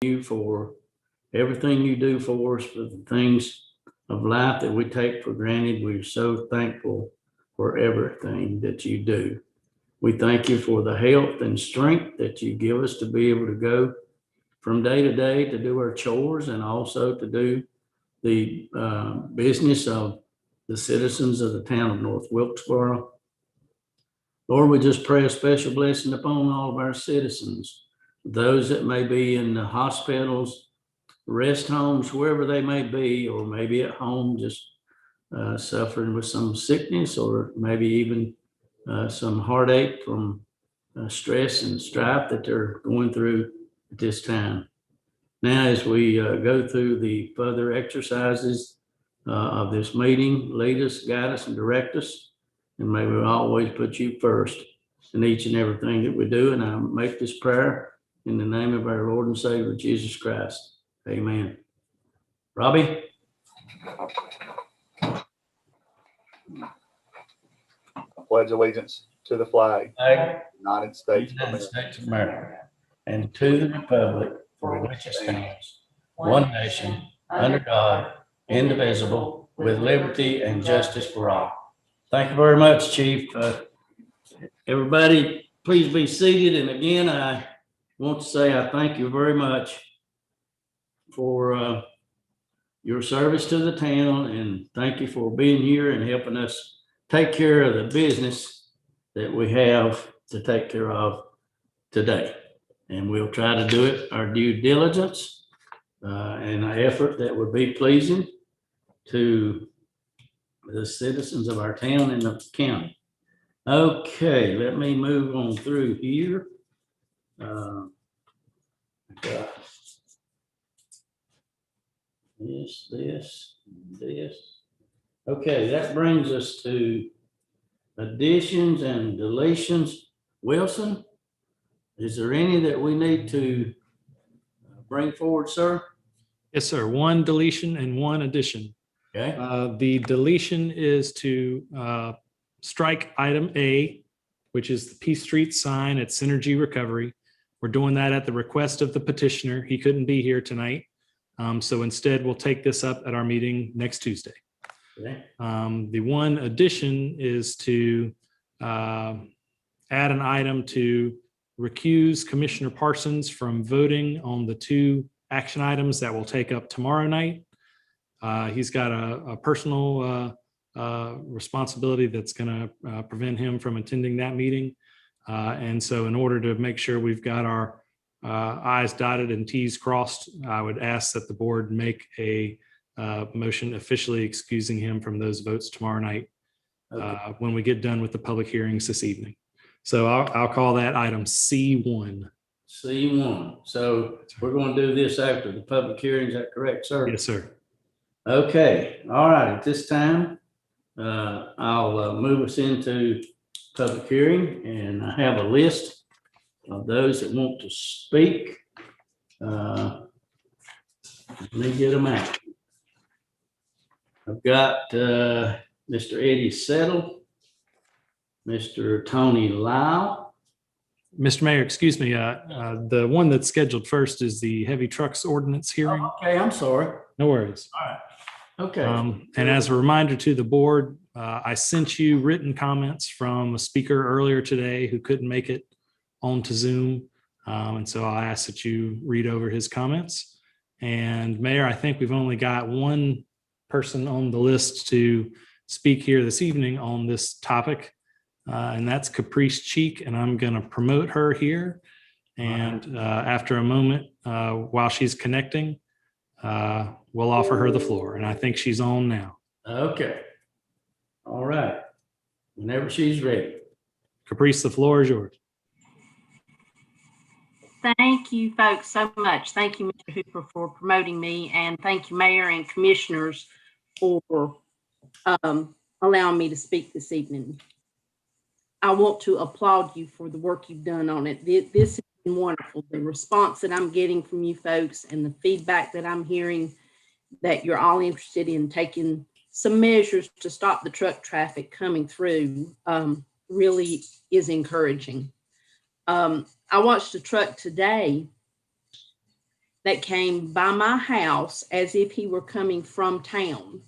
you for everything you do for us, for the things of life that we take for granted. We're so thankful for everything that you do. We thank you for the health and strength that you give us to be able to go from day to day to do our chores and also to do the business of the citizens of the town of North Wilkesboro. Lord, we just pray a special blessing upon all of our citizens, those that may be in the hospitals, rest homes, wherever they may be, or maybe at home just suffering with some sickness, or maybe even some heartache from stress and strife that they're going through at this time. Now, as we go through the further exercises of this meeting, lead us, guide us, and direct us. And may we always put you first in each and everything that we do. And I make this prayer in the name of our Lord and Savior, Jesus Christ. Amen. Robbie? I pledge allegiance to the flag of the United States of America, and to the republic for which it stands, one nation, under God, indivisible, with liberty and justice for all. Thank you very much, Chief. Everybody, please be seated. And again, I want to say I thank you very much for your service to the town, and thank you for being here and helping us take care of the business that we have to take care of today. And we'll try to do it our due diligence and an effort that would be pleasing to the citizens of our town and the county. Okay, let me move on through here. This. Okay, that brings us to additions and deletions. Wilson, is there any that we need to bring forward, sir? Yes, sir. One deletion and one addition. Okay. The deletion is to strike item A, which is the Peace Street sign at Synergy Recovery. We're doing that at the request of the petitioner. He couldn't be here tonight. So instead, we'll take this up at our meeting next Tuesday. Okay. The one addition is to add an item to recuse Commissioner Parsons from voting on the two action items that we'll take up tomorrow night. He's got a personal responsibility that's going to prevent him from attending that meeting. And so in order to make sure we've got our I's dotted and T's crossed, I would ask that the board make a motion officially excusing him from those votes tomorrow night when we get done with the public hearings this evening. So I'll call that item C1. C1. So we're going to do this after the public hearing. Is that correct, sir? Yes, sir. Okay. All right. At this time, I'll move us into public hearing, and I have a list of those that want to speak. Let me get them out. I've got Mr. Eddie Settle, Mr. Tony Lyle. Mr. Mayor, excuse me, the one that's scheduled first is the heavy trucks ordinance hearing. Oh, okay, I'm sorry. No worries. All right. Okay. And as a reminder to the board, I sent you written comments from a speaker earlier today who couldn't make it onto Zoom. And so I asked that you read over his comments. And Mayor, I think we've only got one person on the list to speak here this evening on this topic. And that's Caprice Cheek, and I'm going to promote her here. And after a moment, while she's connecting, we'll offer her the floor. And I think she's on now. Okay. All right. Whenever she's ready. Caprice, the floor is yours. Thank you, folks, so much. Thank you, Mr. Hooper, for promoting me, and thank you, Mayor and Commissioners, for allowing me to speak this evening. I want to applaud you for the work you've done on it. This has been wonderful. The response that I'm getting from you folks and the feedback that I'm hearing that you're all interested in taking some measures to stop the truck traffic coming through really is encouraging. I watched a truck today that came by my house as if he were coming from town.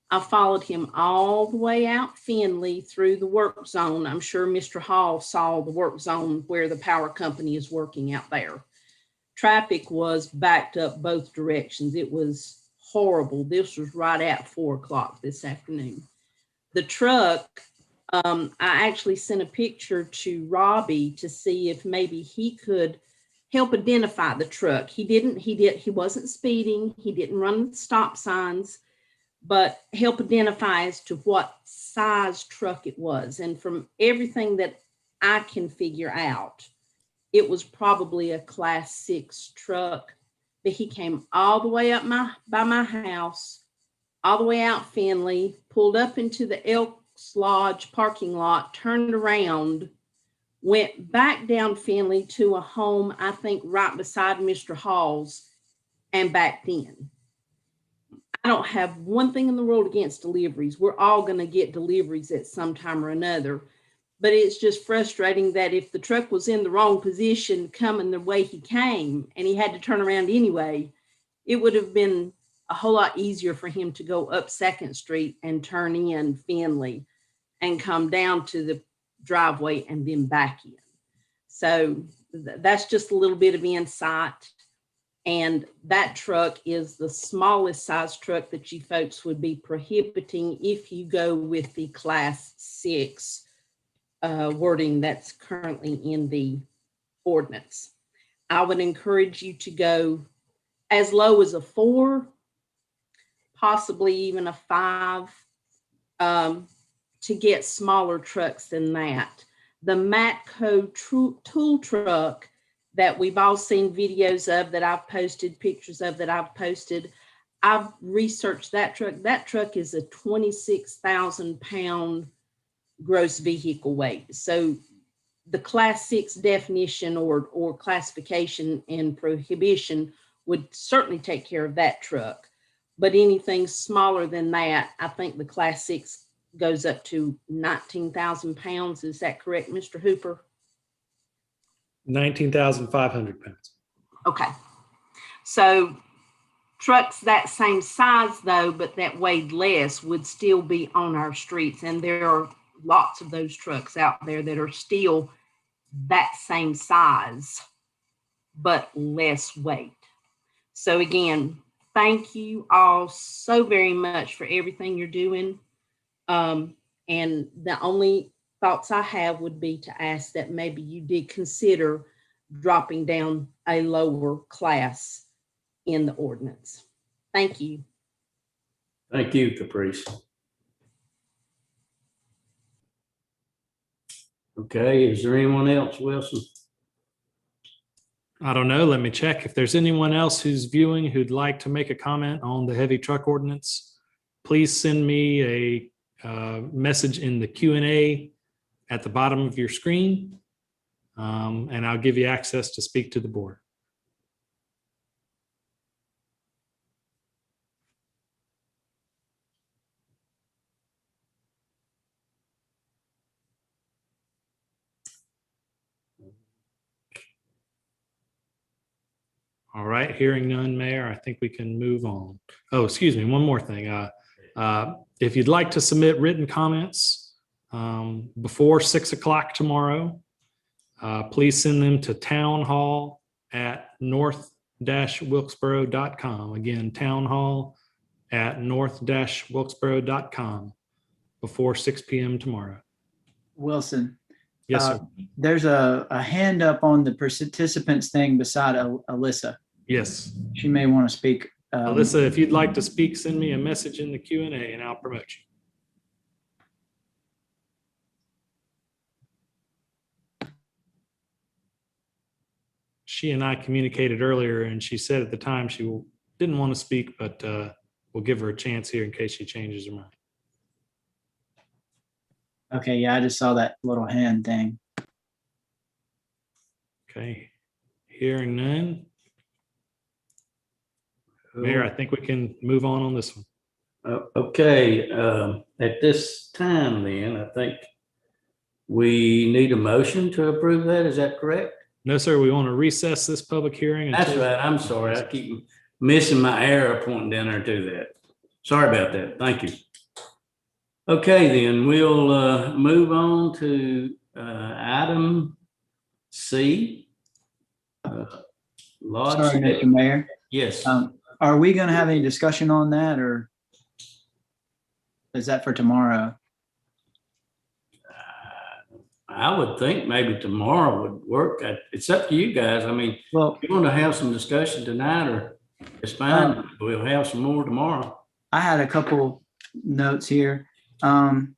I followed him all the way out Finley through the work zone. I'm sure Mr. Hall saw the work zone where the power company is working out there. Traffic was backed up both directions. It was horrible. This was right at 4 o'clock this afternoon. The truck, I actually sent a picture to Robbie to see if maybe he could help identify the truck. He wasn't speeding. He didn't run stop signs, but help identify as to what size truck it was. And from everything that I can figure out, it was probably a Class 6 truck. But he came all the way up by my house, all the way out Finley, pulled up into the Elks Lodge parking lot, turned around, went back down Finley to a home, I think right beside Mr. Hall's, and backed in. I don't have one thing in the world against deliveries. We're all going to get deliveries at some time or another. But it's just frustrating that if the truck was in the wrong position coming the way he came and he had to turn around anyway, it would have been a whole lot easier for him to go up 2nd Street and turn in Finley and come down to the driveway and then back in. So that's just a little bit of insight. And that truck is the smallest size truck that you folks would be prohibiting if you go with the Class 6 wording that's currently in the ordinance. I would encourage you to go as low as a 4, possibly even a 5, to get smaller trucks than that. The Matco tool truck that we've all seen videos of, that I've posted pictures of, that I've posted, I've researched that truck. That truck is a 26,000 pound gross vehicle weight. So the Class 6 definition or classification and prohibition would certainly take care of that truck. But anything smaller than that, I think the Class 6 goes up to 19,000 pounds. Is that correct, Mr. Hooper? 19,500 pounds. Okay. So trucks that same size though, but that weighed less, would still be on our streets. And there are lots of those trucks out there that are still that same size, but less weight. So again, thank you all so very much for everything you're doing. And the only thoughts I have would be to ask that maybe you did consider dropping down a lower class in the ordinance. Thank you. Thank you, Caprice. Okay, is there anyone else, Wilson? I don't know. Let me check. If there's anyone else who's viewing who'd like to make a comment on the heavy truck ordinance, please send me a message in the Q&A at the bottom of your screen, and I'll give you access to speak to the board. All right, hearing none, Mayor, I think we can move on. Oh, excuse me, one more thing. If you'd like to submit written comments before 6 o'clock tomorrow, please send them to townhall@north-wilkesboro.com. Again, townhall@north-wilkesboro.com before 6 p.m. tomorrow. Wilson, Yes, sir. there's a hand up on the participants thing beside Alyssa. Yes. She may want to speak. Alyssa, if you'd like to speak, send me a message in the Q&A and I'll promote you. She and I communicated earlier and she said at the time she didn't want to speak, but we'll give her a chance here in case she changes her mind. Okay, yeah, I just saw that little hand thing. Okay, hearing none. Mayor, I think we can move on this one. Okay, at this time then, I think we need a motion to approve that. Is that correct? No, sir, we want to recess this public hearing. That's until- right. I'm sorry. I keep missing my arrow pointing down there to that. Sorry about that. Thank you. Okay, then we'll move on to item C. Lodge. Sorry, Mr. Mayor. Yes. Are we going to have any discussion on that, or is that for tomorrow? I would think maybe tomorrow would work. It's up to you guys. I mean, Well, if you want to have some discussion tonight, or it's fine. We'll have some more tomorrow. I had a couple notes here. One,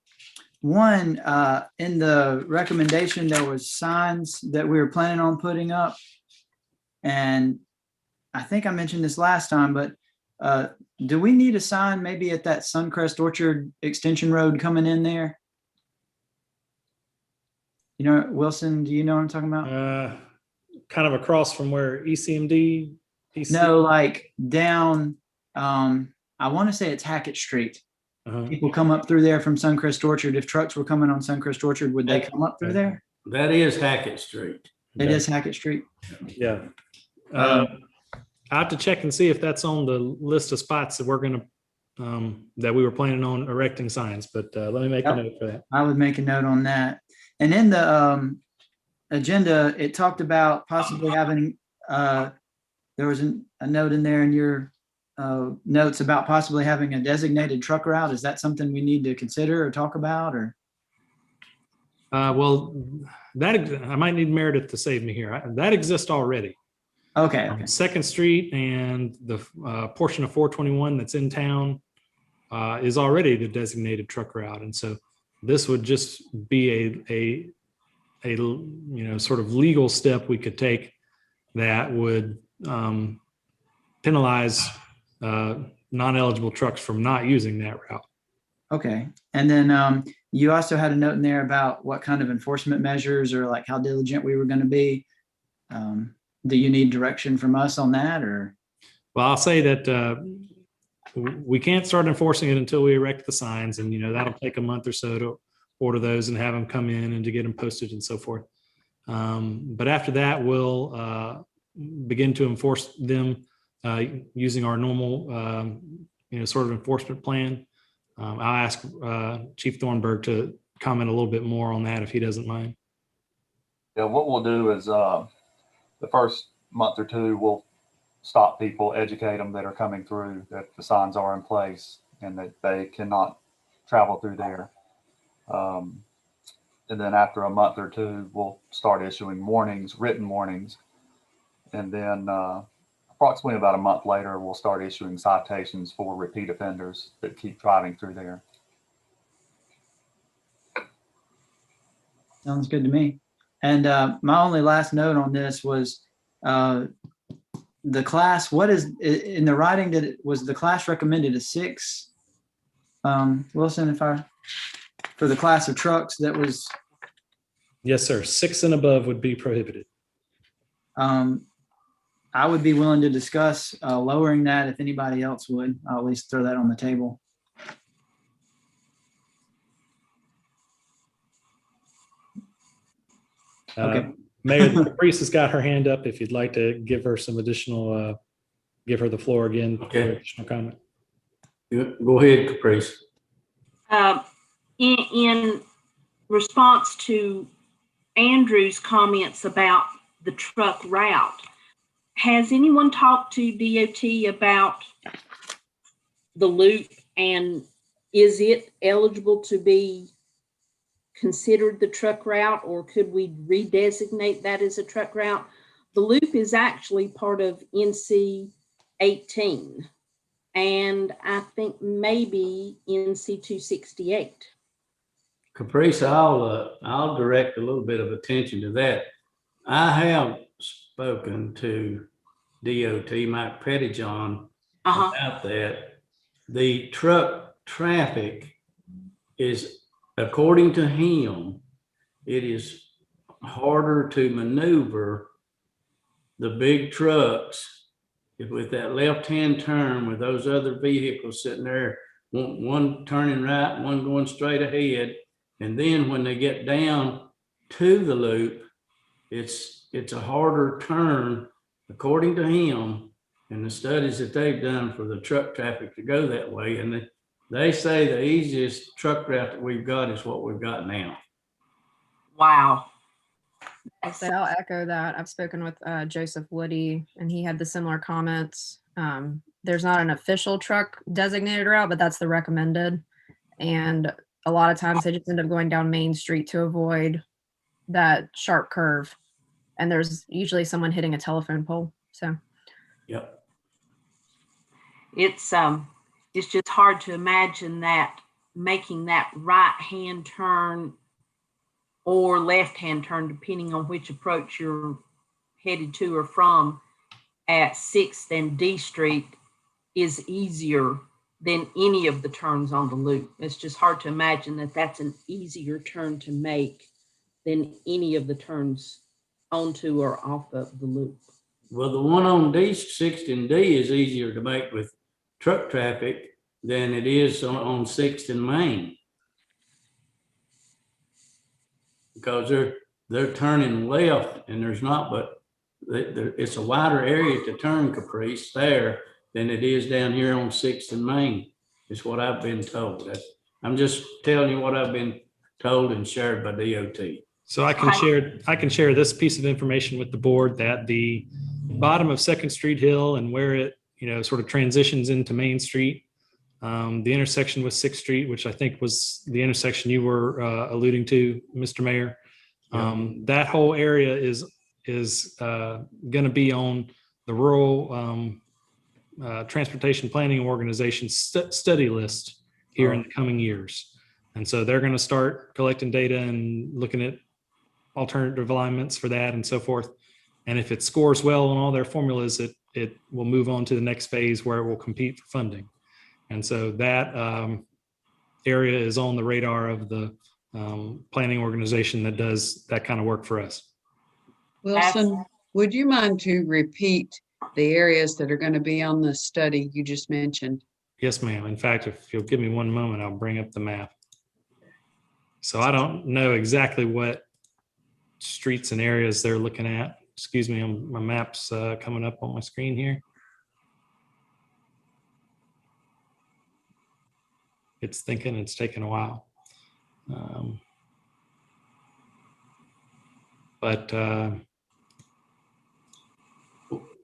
in the recommendation, there was signs that we were planning on putting up. And I think I mentioned this last time, but do we need a sign maybe at that Suncrest Orchard Extension Road coming in there? You know, Wilson, do you know what I'm talking about? Kind of across from where ECMD. No, like down, I want to say it's Hackett Street. Uh-huh. People come up through there from Suncrest Orchard. If trucks were coming on Suncrest Orchard, would they come up through there? That is Hackett Street. It is Hackett Street. Yeah. I have to check and see if that's on the list of spots that we're going to, that we were planning on erecting signs, but let me make a note for that. I would make a note on that. And in the agenda, it talked about possibly having, there was a note in there in your notes about possibly having a designated truck route. Is that something we need to consider or talk about, or? Well, that I might need Meredith to save me here. That exists already. Okay. Second Street and the portion of 421 that's in town is already the designated truck route, and so this would just be a sort of legal step we could take that would penalize non-eligible trucks from not using that route. Okay. And then you also had a note in there about what kind of enforcement measures or like how diligent we were going to be. Do you need direction from us on that, or? Well, I'll say that we can't start enforcing it until we erect the signs, and that'll take a month or so to order those and have them come in and to get them posted and so forth. But after that, we'll begin to enforce them using our normal, sort of enforcement plan. I'll ask Chief Thornburg to comment a little bit more on that if he doesn't mind. Yeah, what we'll do is the first month or two, we'll stop people, educate them that are coming through that the signs are in place and that they cannot travel through there. And then after a month or two, we'll start issuing warnings, written warnings. And then approximately about a month later, we'll start issuing citations for repeat offenders that keep driving through there. Sounds good to me. And my only last note on this was the class. What is in the writing that was the class recommended a 6? Wilson, for the class of trucks that was. Yes, sir. 6 and above would be prohibited. I would be willing to discuss lowering that if anybody else would. I'll at least throw that on the table. Okay. Mayor Caprice has got her hand up. If you'd like to give her some additional, give her the floor again. Okay. For additional comment. Go ahead, Caprice. In response to Andrew's comments about the truck route, has anyone talked to DOT about the loop, and is it eligible to be considered the truck route, or could we redesignate that as a truck route? The loop is actually part of NC 18 and I think maybe NC 268. Caprice, I'll direct a little bit of attention to that. I have spoken to DOT, Mike Pettyjohn, about that. The truck traffic is, according to him, it is harder to maneuver the big trucks with that left-hand turn with those other vehicles sitting there, one turning right, one going straight ahead. And then when they get down to the loop, it's it's a harder turn, according to him, and the studies that they've done for the truck traffic to go that way. And they say the easiest truck route that we've got is what we've got now. Wow. I'll say I'll echo that. I've spoken with Joseph Woody, and he had the similar comments. There's not an official truck designated route, but that's the recommended. And a lot of times they just end up going down Main Street to avoid that sharp curve. And there's usually someone hitting a telephone pole. So Yep. It's just hard to imagine that making that right-hand turn or left-hand turn, depending on which approach you're headed to or from, at 6th and D Street is easier than any of the turns on the loop. It's just hard to imagine that that's an easier turn to make than any of the turns onto or off of the loop. Well, the one on D, 6th and D is easier to make with truck traffic than it is on 6th and Main. Because they're turning left and there's not, but it's a wider area to turn, Caprice, there than it is down here on 6th and Main, is what I've been told. I'm just telling you what I've been told and shared by DOT. So I can share this piece of information with the board, that the bottom of 2nd Street Hill and where it, sort of transitions into Main Street, the intersection with 6th Street, which I think was the intersection you were alluding to, Mr. Mayor. That whole area is going to be on the Rural Transportation Planning Organization study list here in the coming years. And so they're going to start collecting data and looking at alternative alignments for that and so forth. And if it scores well on all their formulas, it will move on to the next phase where it will compete for funding. And so that area is on the radar of the planning organization that does that kind of work for us. Wilson, would you mind to repeat the areas that are going to be on the study you just mentioned? Yes, ma'am. In fact, if you'll give me one moment, I'll bring up the map. So I don't know exactly what streets and areas they're looking at. Excuse me, my map's coming up on my screen here. It's thinking, it's taking a while. But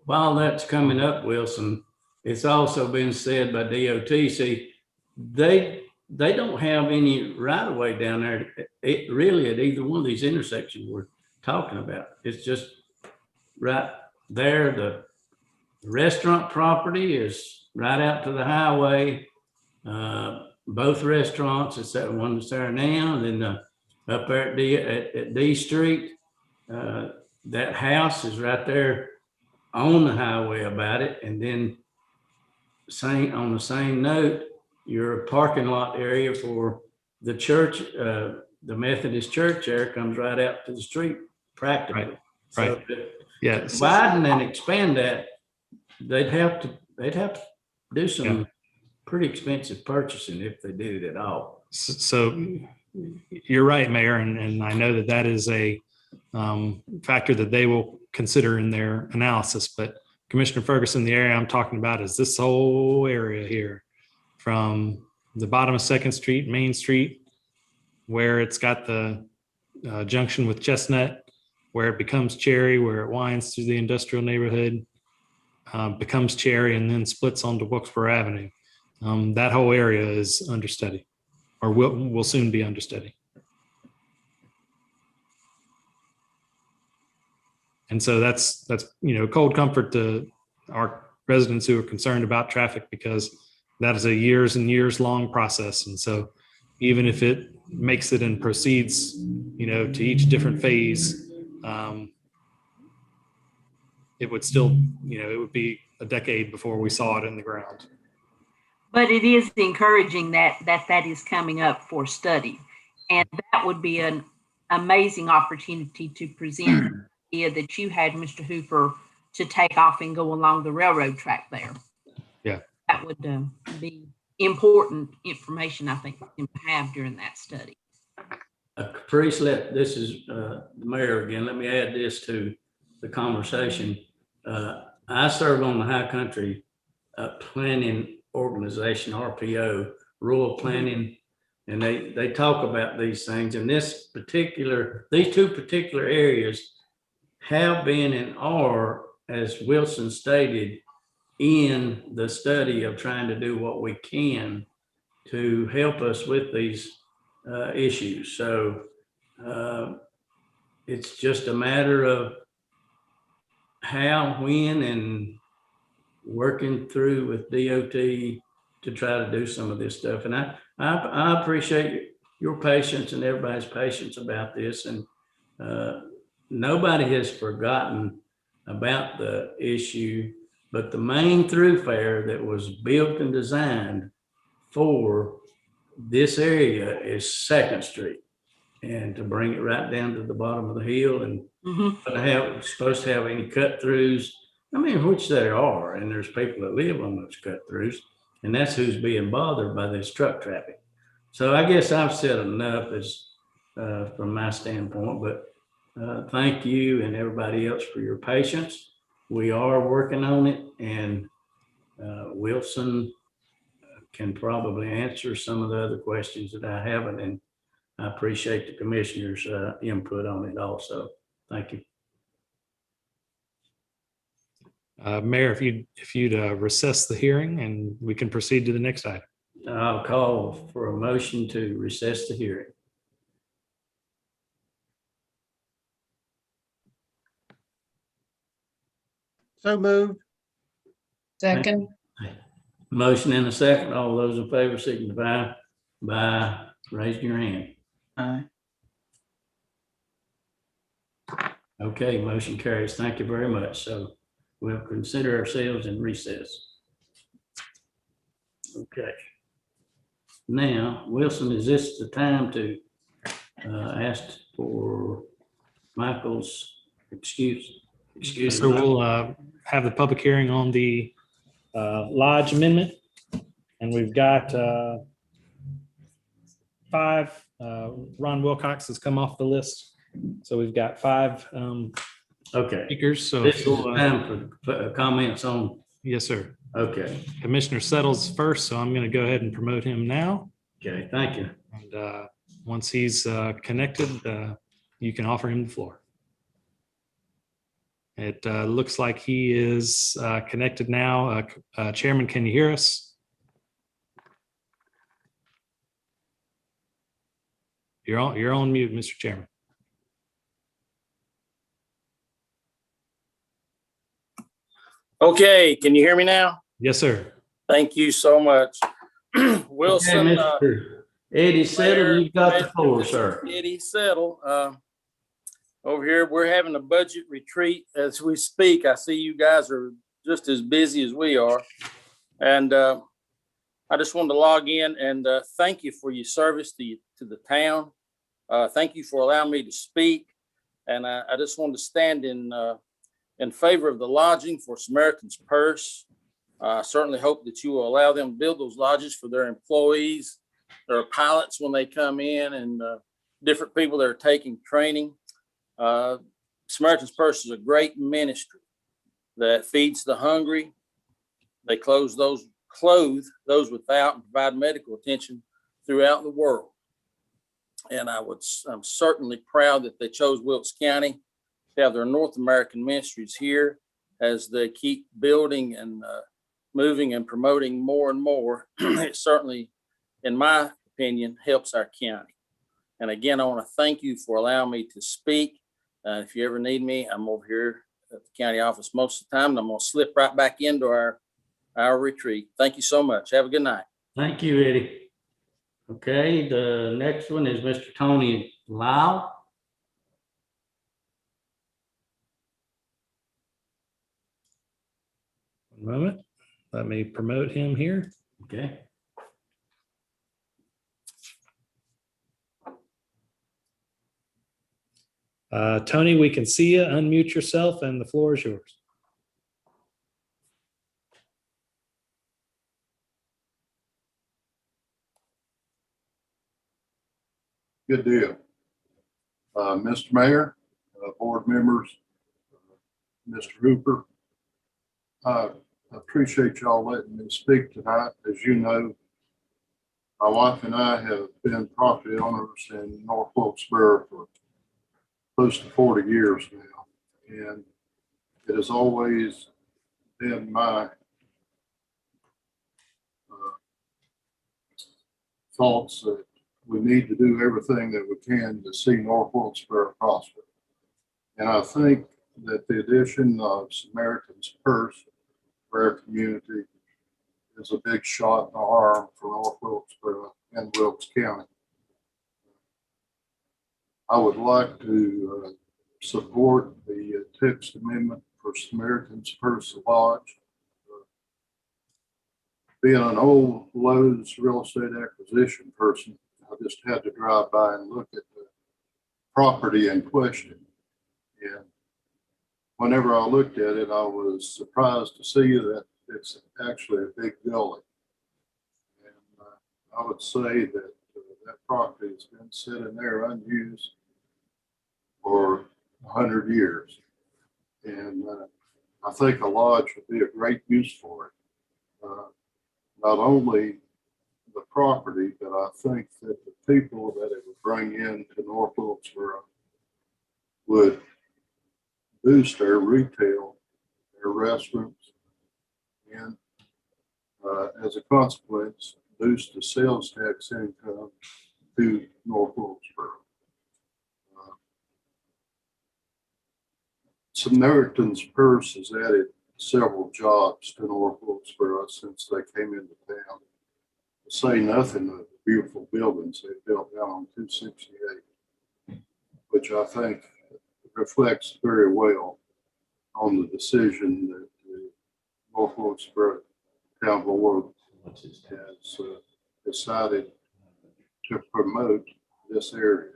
while that's coming up, Wilson, it's also been said by DOT, see, they don't have any right of way down there, really at either one of these intersections we're talking about. It's just right there. The restaurant property is right out to the highway. Both restaurants, it's that one that's there now, and then up there at D Street, that house is right there on the highway about it. And then on the same note, your parking lot area for the church, the Methodist church there comes right out to the street practically. Right. So yeah, to widen and expand that, they'd have to do some pretty expensive purchasing if they did it at all. So you're right, Mayor, and I know that is a factor that they will consider in their analysis. But Commissioner Ferguson, the area I'm talking about is this whole area here, from the bottom of 2nd Street, Main Street, where it's got the junction with Chestnut, where it becomes Cherry, where it winds through the industrial neighborhood, becomes Cherry, and then splits onto Wilkesboro Avenue. That whole area is understudy, or will soon be understudy. And so that's cold comfort to our residents who are concerned about traffic, because that is a years and years long process. And so even if it makes it and proceeds, to each different phase, it would still, it would be a decade before we saw it in the ground. But it is encouraging that is coming up for study. And that would be an amazing opportunity to present the idea that you had, Mr. Hooper, to take off and go along the railroad track there. Yeah. That would be important information, I think, we can have during that study. Caprice, this is the mayor again. Let me add this too. the conversation. I serve on the High Country Planning Organization, RPO, Rural Planning, and they talk about these things. And these two particular areas have been and are, as Wilson stated, in the study of trying to do what we can to help us with these issues. So it's just a matter of how, when, and working through with DOT to try to do some of this stuff. And I appreciate your patience and everybody's patience about this. And nobody has forgotten about the issue, but the main thoroughfare that was built and designed for this area is 2nd Street. And to bring it right down to the bottom of the hill and supposed to have any cut throughs. I mean, which there are, and there's people that live on those cut throughs, and that's who's being bothered by this truck traffic. So I guess I've said enough as from my standpoint, but thank you and everybody else for your patience. We are working on it, and Wilson can probably answer some of the other questions that I haven't, and I appreciate the commissioner's input on it also. Thank you. Mayor, if you'd recess the hearing and we can proceed to the next item. I'll call for a motion to recess the hearing. So moved. Second, Motion and a second. All those in favor signify by raising your hand. Aye. Okay, motion carries. Thank you very much. So we'll consider ourselves in recess. Okay. Now, Wilson, is this the time to ask for Michael's excuse? So we'll have the public hearing on the lodge amendment. And we've got 5, Ron Wilcox has come off the list. So we've got 5 Okay. speakers. So This is the time for comments on, yes, sir. okay. Commissioner Settles first, so I'm going to go ahead and promote him now. Okay, thank you. And once he's connected, you can offer him the floor. It looks like he is connected now. Chairman, can you hear us? You're on mute, Mr. Chairman. Okay, can you hear me now? Yes, sir. Thank you so much. Okay, Wilson, Mr. Eddie Settle, Mayor, you've got the floor, Commissioner, sir. Eddie Settle. Over here, we're having a budget retreat as we speak. I see you guys are just as busy as we are. And I just wanted to log in and thank you for your service to the town. Thank you for allowing me to speak. And I just wanted to stand in favor of the lodging for Samaritan's Purse. I certainly hope that you will allow them to build those lodges for their employees, their pilots when they come in, and different people that are taking training. Samaritan's Purse is a great ministry that feeds the hungry. They clothe those without and provide medical attention throughout the world. And I'm certainly proud that they chose Wilkes County to have their North American ministries here as they keep building and moving and promoting more and more. It certainly, in my opinion, helps our county. And again, I want to thank you for allowing me to speak. If you ever need me, I'm over here at the county office most of the time, and I'm going to slip right back into our retreat. Thank you so much. Have a good night. Thank you, Eddie. Okay, the next one is Mr. Tony Lyle. One moment. Let me promote him here. Okay. Tony, we can see you. Unmute yourself and the floor is yours. Good deal. Mr. Mayor, board members, Mr. Hooper. I appreciate y'all letting me speak tonight. As you know, my wife and I have been property owners in North Wilkesboro for close to 40 years now. And it has always been my thoughts that we need to do everything that we can to see North Wilkesboro prosper. And I think that the addition of Samaritan's Purse for our community is a big shot in the arm for North Wilkesboro and Wilkes County. I would like to support the text amendment for Samaritan's Purse Lodge. Being an old Lowe's real estate acquisition person, I just had to drive by and look at the property in question. And whenever I looked at it, I was surprised to see that it's actually a big building. And I would say that that property has been sitting there unused for 100 years. And I think a lodge would be a great use for it. Not only the property, but I think that the people that it would bring into North Wilkesboro would boost their retail, their restaurants, and as a consequence, boost the sales tax income to North Wilkesboro. Samaritan's Purse has added several jobs to North Wilkesboro since they came into town. To say nothing of the beautiful buildings they built down on 268, which I think reflects very well on the decision that the North Wilkesboro Town Board has decided to promote this area.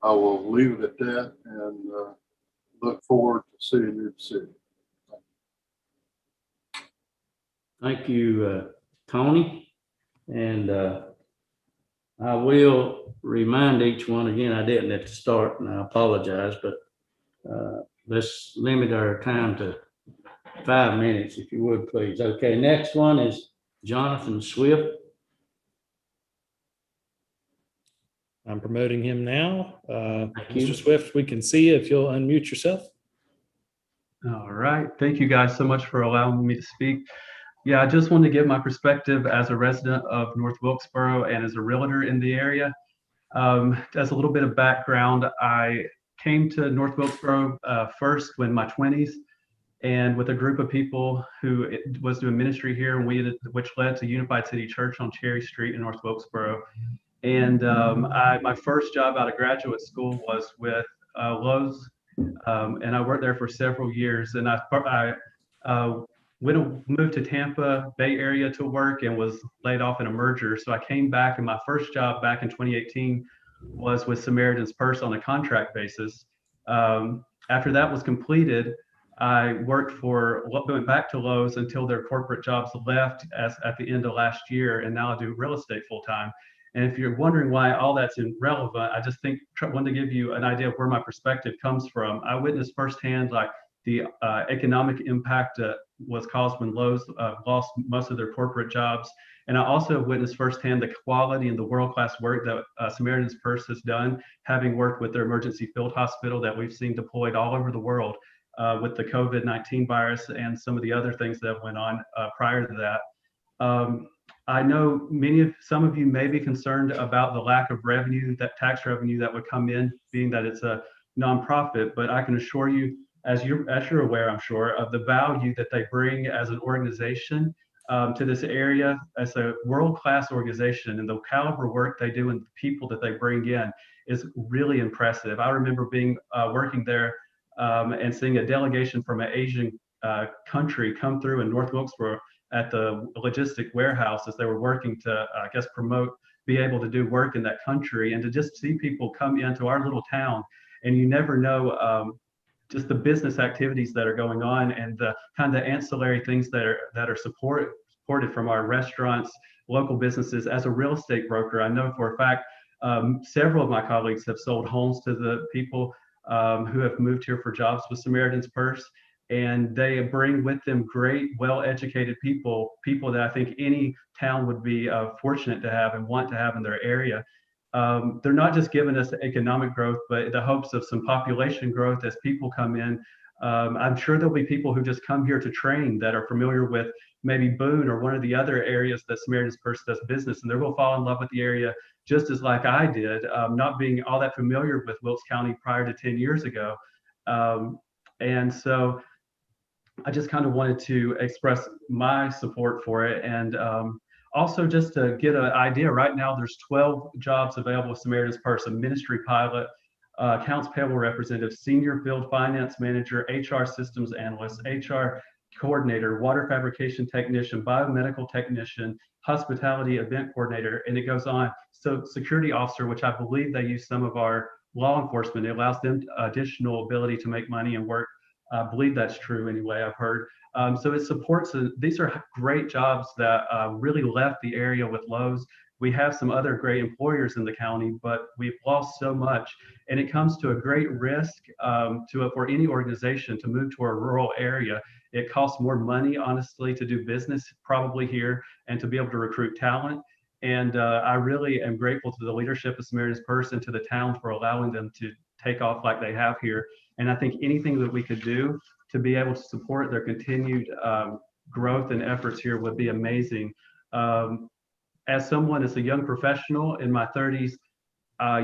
I will leave it at that and look forward to seeing your decision. Thank you, Tony. And I will remind each one again, I didn't at the start and I apologize, but let's limit our time to 5 minutes, if you would, please. Okay, next one is Jonathan Swift. I'm promoting him now. Thank you. Mr. Swift, we can see you if you'll unmute yourself. All right. Thank you guys so much for allowing me to speak. Yeah, I just wanted to give my perspective as a resident of North Wilkesboro and as a realtor in the area. As a little bit of background, I came to North Wilkesboro first in my 20s, and with a group of people who was doing ministry here, which led to Unified City Church on Cherry Street in North Wilkesboro. And my first job out of graduate school was with Lowe's, and I worked there for several years. And I moved to Tampa Bay area to work and was laid off in a merger. So I came back, and my first job back in 2018 was with Samaritan's Purse on a contract basis. After that was completed, I went back to Lowe's until their corporate jobs left at the end of last year, and now I do real estate full time. And if you're wondering why all that's irrelevant, I just wanted to give you an idea of where my perspective comes from. I witnessed firsthand the economic impact that was caused when Lowe's lost most of their corporate jobs. And I also witnessed firsthand the quality and the world-class work that Samaritan's Purse has done, having worked with their emergency field hospital that we've seen deployed all over the world with the COVID-19 virus and some of the other things that went on prior to that. I know some of you may be concerned about the lack of revenue, that tax revenue that would come in, being that it's a nonprofit, but I can assure you, as you're aware, I'm sure, of the value that they bring as an organization to this area as a world-class organization, and the caliber work they do and the people that they bring in is really impressive. I remember working there and seeing a delegation from an Asian country come through in North Wilkesboro at the logistic warehouse as they were working to, be able to do work in that country, and to just see people come into our little town, and you never know just the business activities that are going on and the kind of ancillary things that are supported from our restaurants, local businesses. As a real estate broker, I know for a fact several of my colleagues have sold homes to the people who have moved here for jobs with Samaritan's Purse. And they bring with them great, well-educated people that I think any town would be fortunate to have and want to have in their area. They're not just giving us economic growth, but the hopes of some population growth as people come in. I'm sure there'll be people who just come here to train that are familiar with maybe Boone or one of the other areas that Samaritan's Purse does business, and they're going to fall in love with the area just as like I did, not being all that familiar with Wilkes County prior to 10 years ago. And so I just kind of wanted to express my support for it. And also just to get an idea, right now there's 12 jobs available with Samaritan's Purse: a ministry pilot, accounts payable representative, senior field finance manager, HR systems analyst, HR coordinator, water fabrication technician, biomedical technician, hospitality event coordinator, and it goes on. So security officer, which I believe they use some of our law enforcement, it allows them additional ability to make money and work. I believe that's true anyway, I've heard. So it supports, these are great jobs that really left the area with Lowe's. We have some other great employers in the county, but we've lost so much. And it comes to a great risk for any organization to move to a rural area. It costs more money, honestly, to do business probably here and to be able to recruit talent. And I really am grateful to the leadership of Samaritan's Purse and to the town for allowing them to take off like they have here. And I think anything that we could do to be able to support their continued growth and efforts here would be amazing. As someone, as a young professional in my 30s, I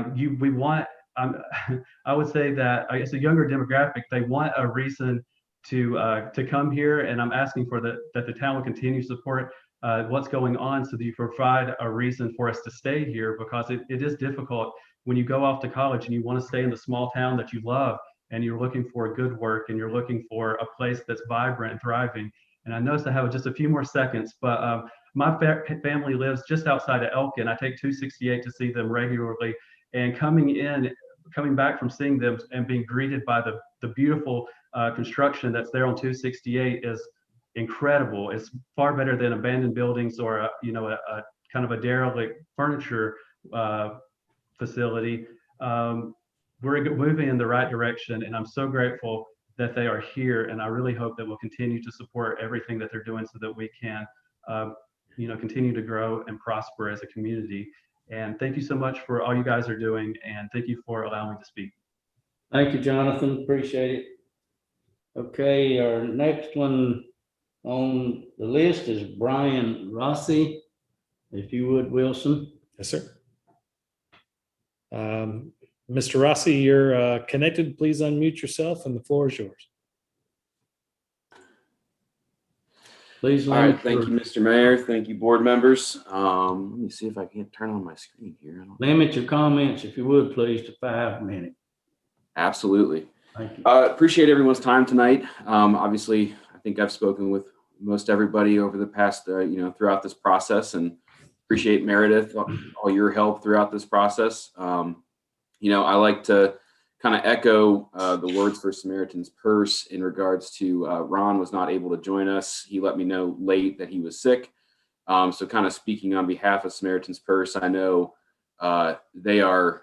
would say that it's a younger demographic. They want a reason to come here, and I'm asking for that the town will continue to support what's going on, so that you provide a reason for us to stay here, because it is difficult when you go off to college and you want to stay in the small town that you love, and you're looking for good work and you're looking for a place that's vibrant and thriving. And I noticed I have just a few more seconds, but my family lives just outside of Elkin. I take 268 to see them regularly, and coming back from seeing them and being greeted by the beautiful construction that's there on 268 is incredible. It's far better than abandoned buildings or a kind of a derelict furniture facility. We're moving in the right direction, and I'm so grateful that they are here. And I really hope that we'll continue to support everything that they're doing so that we can, continue to grow and prosper as a community. And thank you so much for all you guys are doing, and thank you for allowing me to speak. Thank you, Jonathan. Appreciate it. Okay, our next one on the list is Brian Rossi. If you would, Wilson. Yes, sir. Mr. Rossi, you're connected. Please unmute yourself and the floor is yours. Please. All right. Thank you, Mr. Mayor. Thank you, board members. Let me see if I can't turn on my screen here. Limit your comments, if you would, please, to 5 minutes. Absolutely. Thank you. Appreciate everyone's time tonight. Obviously, I think I've spoken with most everybody over the past, throughout this process, and appreciate Meredith, all your help throughout this process. I like to kind of echo the words for Samaritan's Purse in regards to Ron was not able to join us. He let me know late that he was sick. So kind of speaking on behalf of Samaritan's Purse, I know they are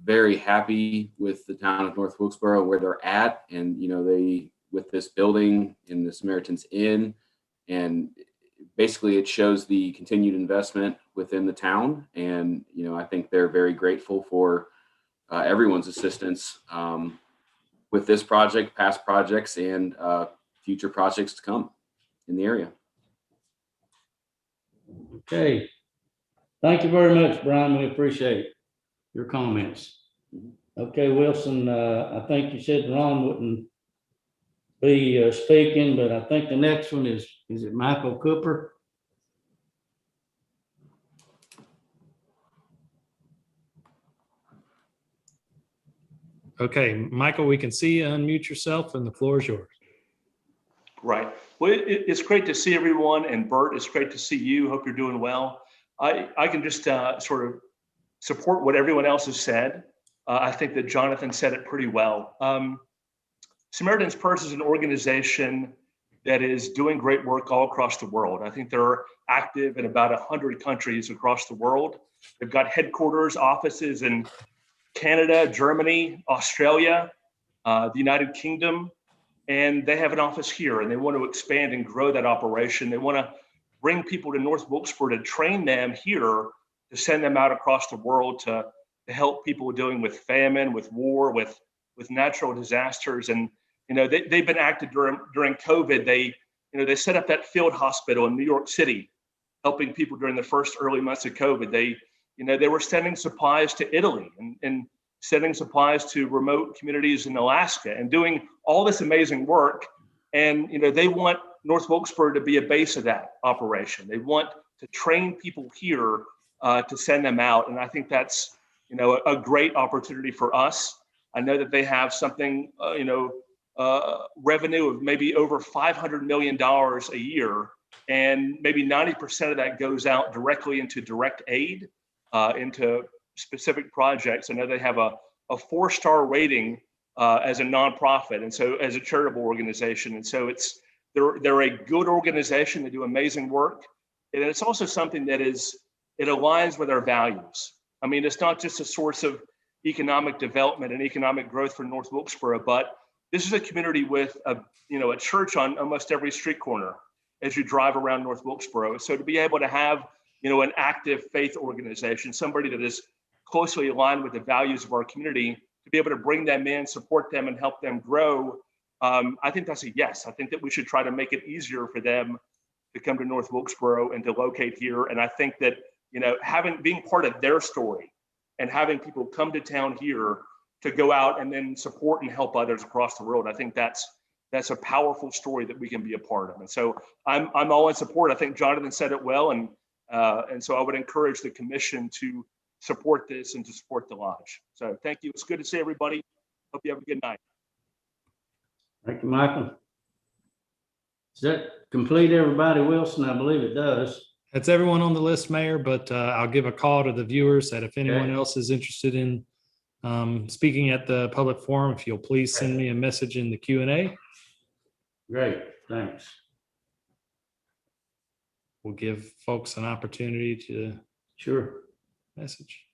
very happy with the town of North Wilkesboro, where they're at. And, they, with this building in the Samaritan's Inn, and basically it shows the continued investment within the town. And, I think they're very grateful for everyone's assistance with this project, past projects, and future projects to come in the area. Okay. Thank you very much, Brian. We appreciate your comments. Okay, Wilson, I think you said Ron wouldn't be speaking, but I think the next one is it Michael Cooper? Okay, Michael, we can see you. Unmute yourself and the floor is yours. Right. Well, it's great to see everyone. And Bert, it's great to see you. Hope you're doing well. I can just sort of support what everyone else has said. I think that Jonathan said it pretty well. Samaritan's Purse is an organization that is doing great work all across the world. I think they're active in about 100 countries across the world. They've got headquarters, offices in Canada, Germany, Australia, the United Kingdom, and they have an office here, and they want to expand and grow that operation. They want to bring people to North Wilkesboro to train them here, to send them out across the world to help people dealing with famine, with war, with natural disasters. And they've been active during COVID. They set up that field hospital in New York City, helping people during the first early months of COVID. They were sending supplies to Italy and sending supplies to remote communities in Alaska and doing all this amazing work. And they want North Wilkesboro to be a base of that operation. They want to train people here to send them out. And I think that's a great opportunity for us. I know that they have something, revenue of maybe over $500 million a year, and maybe 90% of that goes out directly into direct aid, into specific projects. I know they have a 4-star rating as a nonprofit, and so as a charitable organization. And so they're a good organization. They do amazing work, and it's also something that it aligns with our values. I mean, it's not just a source of economic development and economic growth for North Wilkesboro, but this is a community with a church on almost every street corner as you drive around North Wilkesboro. So to be able to have, an active faith organization, somebody that is closely aligned with the values of our community, to be able to bring them in, support them, and help them grow, I think that's a yes. I think that we should try to make it easier for them to come to North Wilkesboro and to locate here. And I think that, being part of their story and having people come to town here to go out and then support and help others across the world, I think that's a powerful story that we can be a part of. And so I'm all in support. I think Jonathan said it well. And so I would encourage the commission to support this and to support the lodge. So thank you. It's good to see everybody. Hope you have a good night. Thank you, Michael. Does that complete everybody, Wilson? I believe it does. That's everyone on the list, Mayor, but I'll give a call to the viewers that if anyone Okay. else is interested in speaking at the public forum, if you'll please send me a message in the Q&A. Great, thanks. We'll give folks an opportunity to Sure. message.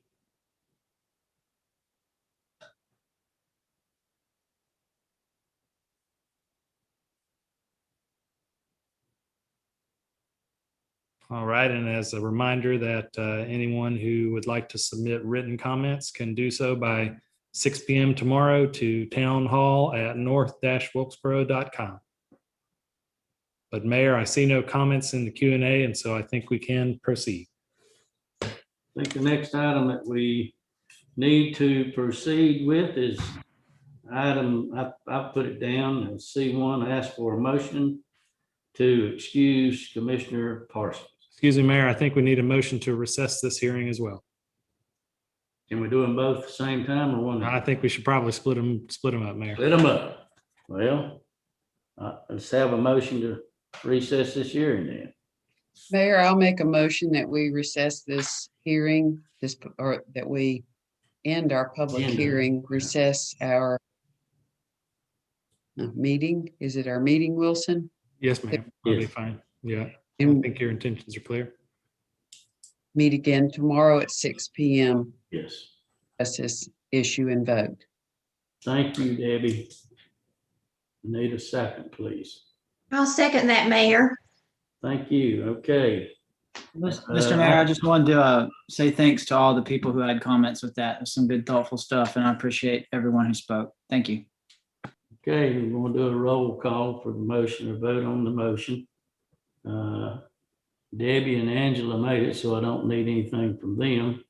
All right, and as a reminder that anyone who would like to submit written comments can do so by 6 p.m. tomorrow to townhall@north-wilkesboro.com. But Mayor, I see no comments in the Q&A, and so I think we can proceed. I think the next item that we need to proceed with is item, I've put it down as C1, ask for a motion to excuse Commissioner Parsons. Excuse me, Mayor, I think we need a motion to recess this hearing as well. Can we do them both at the same time or one? I think we should probably split them up, Mayor. Split them up. Well, let's have a motion to recess this hearing then. Mayor, I'll make a motion that we recess this hearing, or that we end our public End it. hearing, recess our meeting. Is it our meeting, Wilson? Yes, ma'am. That'll be Yes. fine. Yeah, I And think your intentions are clear. meet again tomorrow at 6 p.m. Yes. That's this issue and vote. Thank you, Debbie. Need a second, please. I'll second that, Mayor. Thank you. Okay. Mr. Mayor, I just wanted to say thanks to all the people who had comments with that. There's some good thoughtful stuff, and I appreciate everyone who spoke. Thank you. Okay, we're going to do a roll call for the motion or vote on the motion. Debbie and Angela made it, so I don't need anything from them.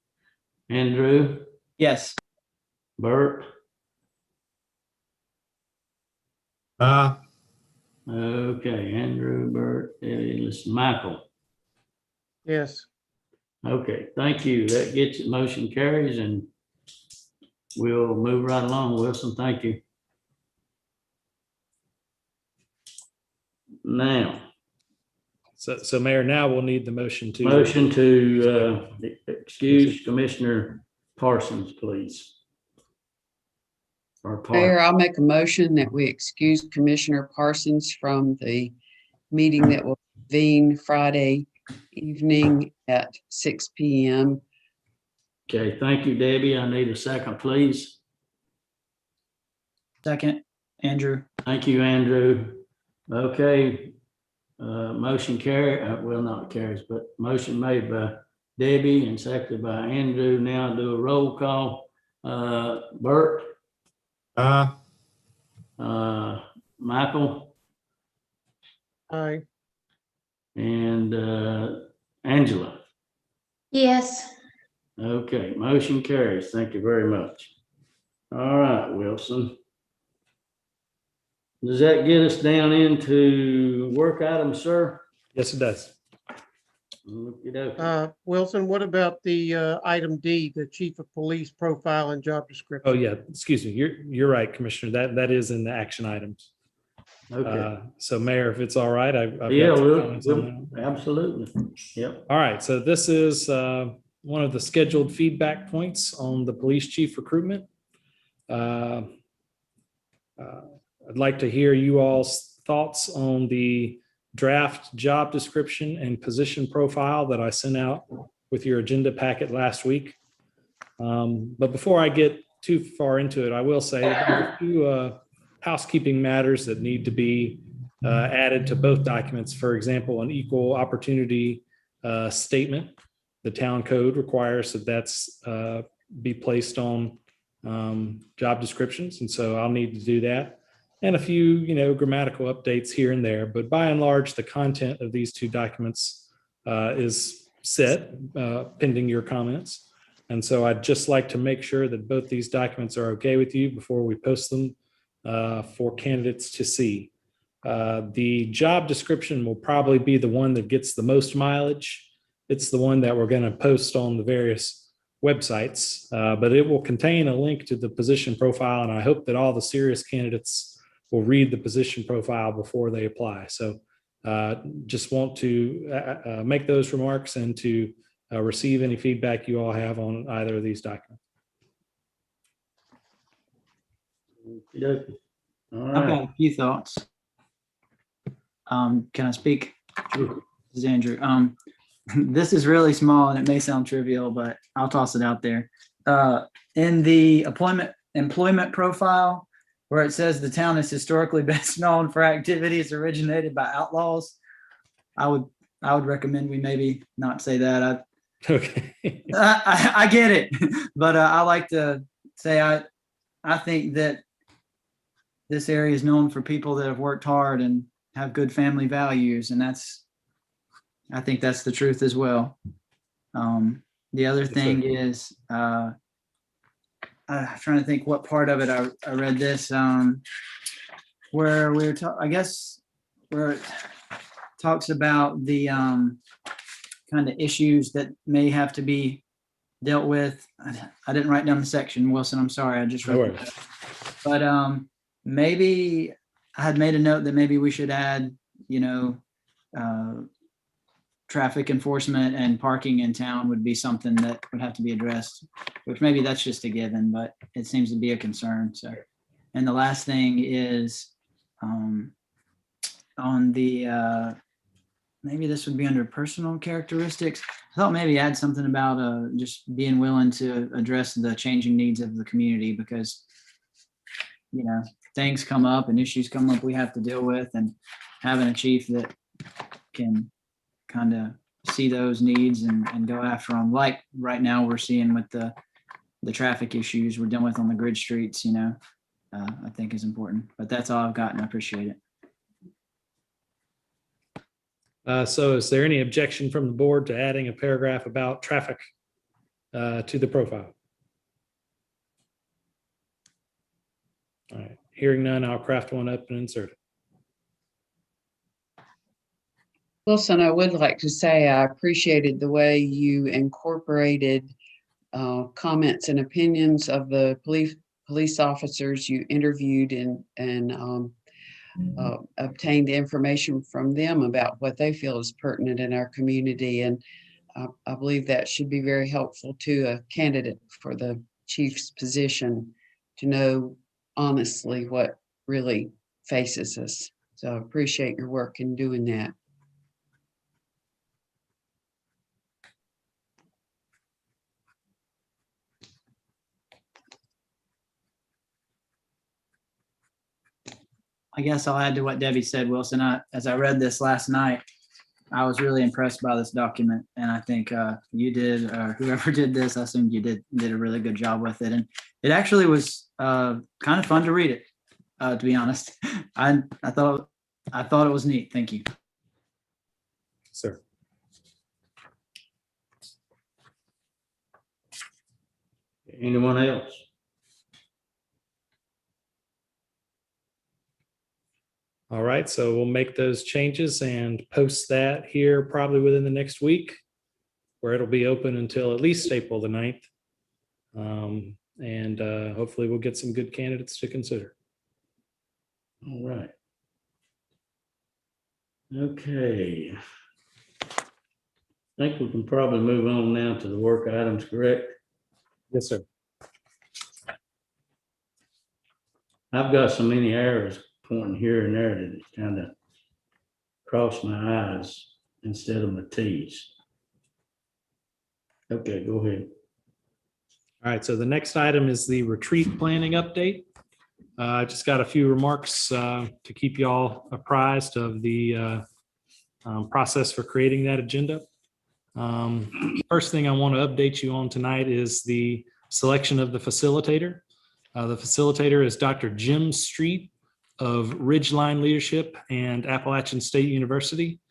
Andrew, Yes. Bert, okay, Andrew, Bert, listen, Michael. Yes. Okay, thank you. That gets it. Motion carries, and we'll move right along. Wilson, thank you. Now, So Mayor, now we'll need the motion to. motion to excuse Commissioner Parsons, please. Or Mayor, Park. I'll make a motion that we excuse Commissioner Parsons from the meeting that will convene Friday evening at 6 p.m. Okay, thank you, Debbie. I need a second, please. Second, Andrew. Thank you, Andrew. Okay, motion well, not carries, but motion made by Debbie and seconded by Andrew. Now do a roll call. Bert, Michael, Aye. and Angela. Yes. Okay, motion carries. Thank you very much. All right, Wilson. Does that get us down into work items, sir? Yes, it does. Okey-dokey. Wilson, what about the item D, the chief of police profile and job description? Oh, yeah, excuse me. You're right, Commissioner. That is in the action items. Okay. So Mayor, if it's all right, I've got Yeah, some comments on that. absolutely. Yep. All right, so this is one of the scheduled feedback points on the police chief recruitment. I'd like to hear you all's thoughts on the draft job description and position profile that I sent out with your agenda packet last week. But before I get too far into it, I will say that there are a few housekeeping matters that need to be added to both documents. For example, an equal opportunity statement. The town code requires that that's be placed on job descriptions. And so I'll need to do that. And a few, grammatical updates here and there. But by and large, the content of these two documents is set pending your comments. And so I'd just like to make sure that both these documents are okay with you before we post them for candidates to see. The job description will probably be the one that gets the most mileage. It's the one that we're going to post on the various websites, but it will contain a link to the position profile. And I hope that all the serious candidates will read the position profile before they apply. So just want to make those remarks and to receive any feedback you all have on either of these documents. Okey-dokey. All I've right. got a few thoughts. Can I speak? Sure. This is Andrew. This is really small and it may sound trivial, but I'll toss it out there. In the employment profile, where it says the town is historically best known for activities originated by outlaws, I would recommend we maybe not say that. Okay. I get it, but I like to say I think that this area is known for people that have worked hard and have good family values, and I think that's the truth as well. The other thing is, I'm trying to think what part of it I read this, where we were I guess where it talks about the kind of issues that may have to be dealt with. I didn't write down the section, Wilson. I'm sorry. I just wrote it. But maybe I had made a note that maybe we should add, traffic enforcement and parking in town would be something that would have to be addressed, which maybe that's just a given, but it seems to be a concern. So, and the last thing is on the, maybe this would be under personal characteristics. I thought maybe add something about just being willing to address the changing needs of the community, because, things come up and issues come up we have to deal with, and having a chief that can kind of see those needs and go after them. Like right now we're seeing with the traffic issues we're dealing with on the grid streets, I think is important. But that's all I've got, and I appreciate it. So is there any objection from the board to adding a paragraph about traffic to the profile? All right, hearing none, I'll craft one up and insert it. Wilson, I would like to say I appreciated the way you incorporated comments and opinions of the police officers you interviewed and obtained information from them about what they feel is pertinent in our community. And I believe that should be very helpful to a candidate for the chief's position to know honestly what really faces us. So I appreciate your work in doing that. I guess I'll add to what Debbie said, Wilson. As I read this last night, I was really impressed by this document, and I think you did, whoever did this, I assume you did a really good job with it. And it actually was kind of fun to read it, to be honest. I thought it was neat. Thank you. Sir. Anyone else? All right, so we'll make those changes and post that here probably within the next week, where it'll be open until at least April the 9th. And hopefully we'll get some good candidates to consider. All right. Okay. I think we can probably move on now to the work items, correct? Yes, sir. I've got so many arrows pointing here and there that it kind of crossed my eyes instead of my T's. Okay, go ahead. All right, so the next item is the retreat planning update. I just got a few remarks to keep you all apprised of the process for creating that agenda. First thing I want to update you on tonight is the selection of the facilitator. The facilitator is Dr. Jim Street of Ridgeline Leadership and Appalachian State University.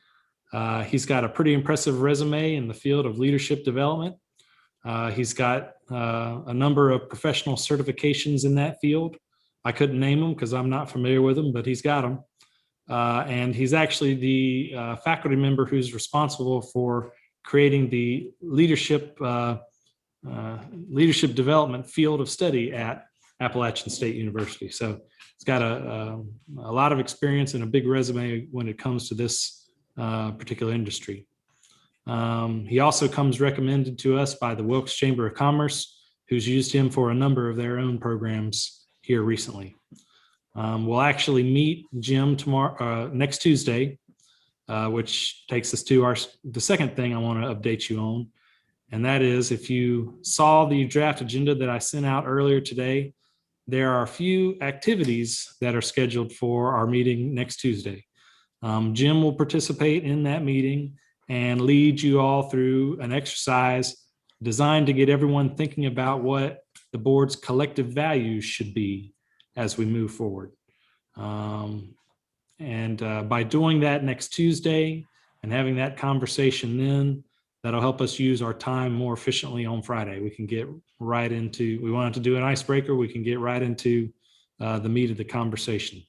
He's got a pretty impressive resume in the field of leadership development. He's got a number of professional certifications in that field. I couldn't name them because I'm not familiar with them, but he's got them. And he's actually the faculty member who's responsible for creating the leadership development field of study at Appalachian State University. So he's got a lot of experience and a big resume when it comes to this particular industry. He also comes recommended to us by the Wilkes Chamber of Commerce, who's used him for a number of their own programs here recently. We'll actually meet Jim tomorrow, next Tuesday, which takes us to the second thing I want to update you on. And that is, if you saw the draft agenda that I sent out earlier today, there are a few activities that are scheduled for our meeting next Tuesday. Jim will participate in that meeting and lead you all through an exercise designed to get everyone thinking about what the board's collective values should be as we move forward. By doing that next Tuesday and having that conversation then, that'll help us use our time more efficiently on Friday. We can get right into, we wanted to do an icebreaker, we can get right into the meat of the conversation.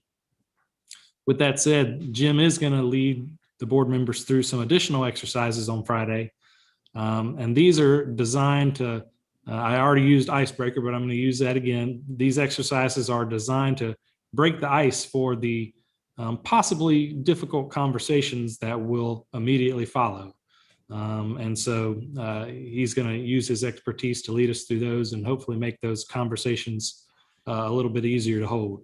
With that said, Jim is going to lead the board members through some additional exercises on Friday. And these are designed to, I already used icebreaker, but I'm going to use that again. These exercises are designed to break the ice for the possibly difficult conversations that will immediately follow. And so he's going to use his expertise to lead us through those and hopefully make those conversations a little bit easier to hold.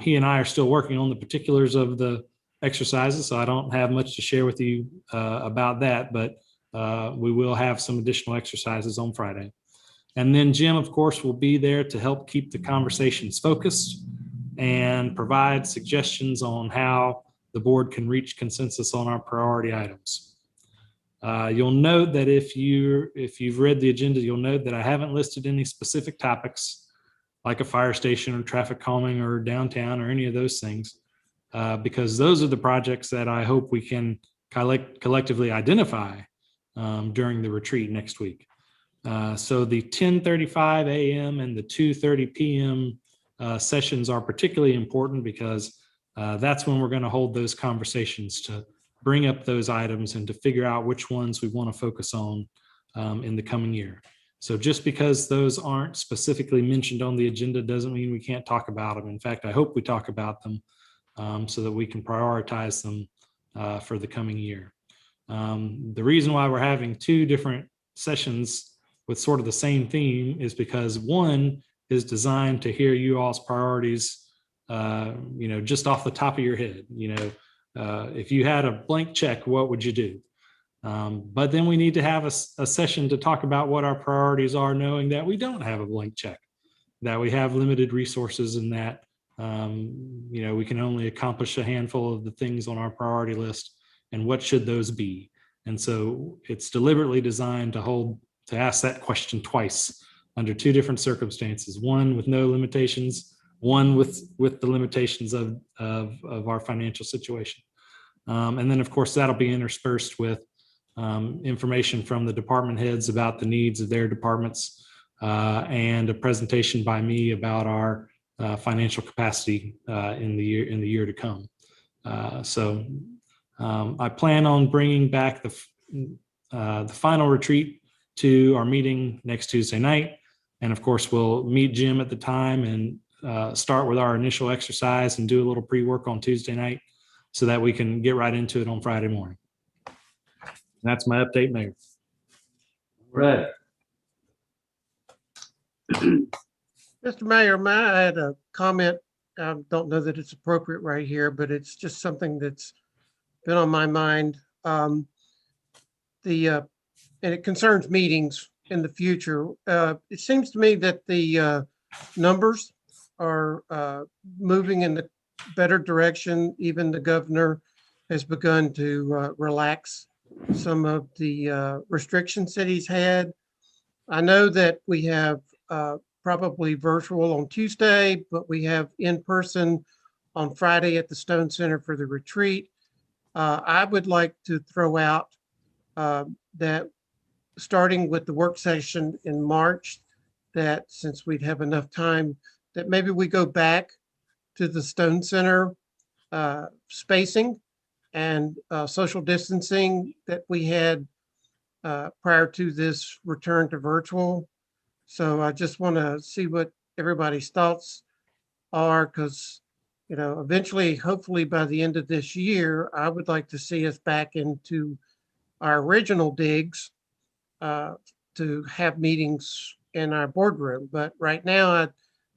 He and I are still working on the particulars of the exercises, so I don't have much to share with you about that, but we will have some additional exercises on Friday. And then Jim, of course, will be there to help keep the conversations focused and provide suggestions on how the board can reach consensus on our priority items. You'll note that if you've read the agenda, you'll note that I haven't listed any specific topics like a fire station or traffic calming or downtown or any of those things, because those are the projects that I hope we can collectively identify during the retreat next week. So the 10:35 a.m. and the 2:30 p.m. Sessions are particularly important because that's when we're going to hold those conversations to bring up those items and to figure out which ones we want to focus on in the coming year. So just because those aren't specifically mentioned on the agenda doesn't mean we can't talk about them. In fact, I hope we talk about them so that we can prioritize them for the coming year. The reason why we're having two different sessions with sort of the same theme is because one is designed to hear you all's priorities, just off the top of your head. If you had a blank check, what would you do? But then we need to have a session to talk about what our priorities are, knowing that we don't have a blank check, that we have limited resources and that we can only accomplish a handful of the things on our priority list, and what should those be? And so it's deliberately designed to ask that question twice under two different circumstances, one with no limitations, one with the limitations of our financial situation. And then, of course, that'll be interspersed with information from the department heads about the needs of their departments, and a presentation by me about our financial capacity in the year to come. So I plan on bringing back the final retreat to our meeting next Tuesday night. And of course, we'll meet Jim at the time and start with our initial exercise and do a little pre-work on Tuesday night so that we can get right into it on Friday morning. And that's my update, Mayor. Right. Mr. Mayor, I had a comment. I don't know that it's appropriate right here, but it's just something that's been on my mind. And it concerns meetings in the future. It seems to me that the numbers are moving in the better direction. Even the governor has begun to relax some of the restrictions that he's had. I know that we have probably virtual on Tuesday, but we have in person on Friday at the Stone Center for the retreat. I would like to throw out that starting with the work session in March, that since we'd have enough time, that maybe we go back to the Stone Center spacing and social distancing that we had prior to this return to virtual. So I just want to see what everybody's thoughts are, because, eventually, hopefully by the end of this year, I would like to see us back into our original digs to have meetings in our boardroom. But right now, I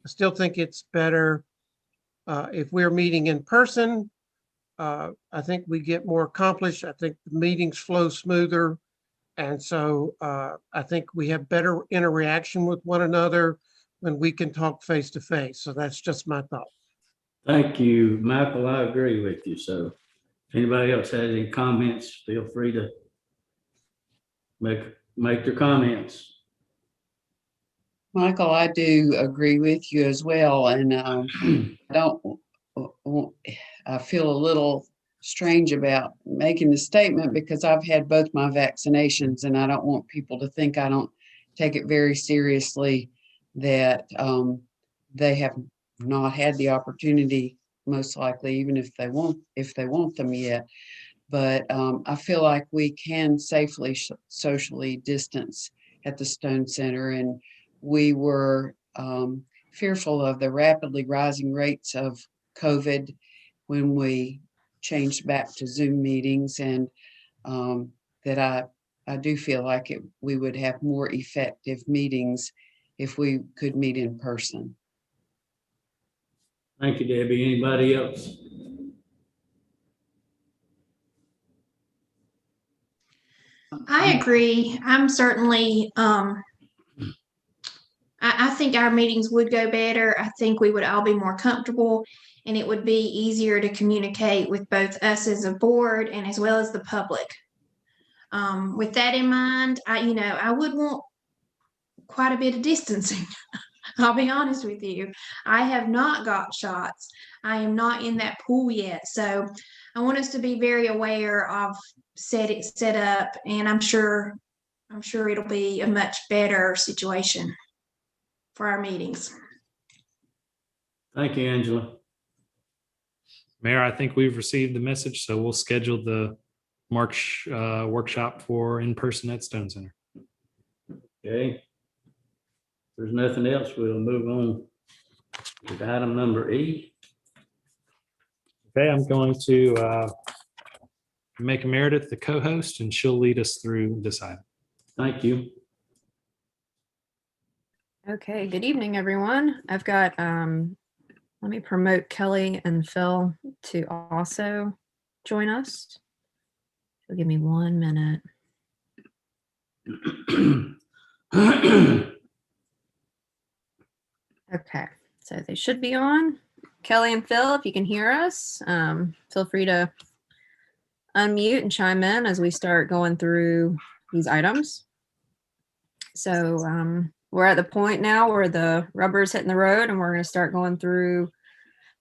still think it's better if we're meeting in person. I think we get more accomplished. I think the meetings flow smoother. And so I think we have better interaction with one another when we can talk face to face. So that's just my thought. Thank you, Michael. I agree with you. So if anybody else has any comments, feel free to make their comments. Michael, I do agree with you as well. And I feel a little strange about making the statement because I've had both my vaccinations, and I don't want people to think I don't take it very seriously that they have not had the opportunity, most likely, even if they want them yet. But I feel like we can safely socially distance at the Stone Center, and we were fearful of the rapidly rising rates of COVID when we changed back to Zoom meetings, and that I do feel like we would have more effective meetings if we could meet in person. Thank you, Debbie. Anybody else? I agree. I'm certainly, I think our meetings would go better. I think we would all be more comfortable, and it would be easier to communicate with both us as a board and as well as the public. With that in mind, I would want quite a bit of distancing. I'll be honest with you. I have not got shots. I am not in that pool yet. So I want us to be very aware of set up, and I'm sure it'll be a much better situation for our meetings. Thank you, Angela. Mayor, I think we've received the message, so we'll schedule the March workshop for in person at Stone Center. Okay. If there's nothing else, we'll move on to item number E. Okay, I'm going to make Meredith the co-host, and she'll lead us through this item. Thank you. Okay, good evening, everyone. I've got, let me promote Kelly and Phil to also join us. So give me 1 minute. Okay, so they should be on. Kelly and Phil, if you can hear us, feel free to unmute and chime in as we start going through these items. So we're at the point now where the rubber is hitting the road, and we're going to start going through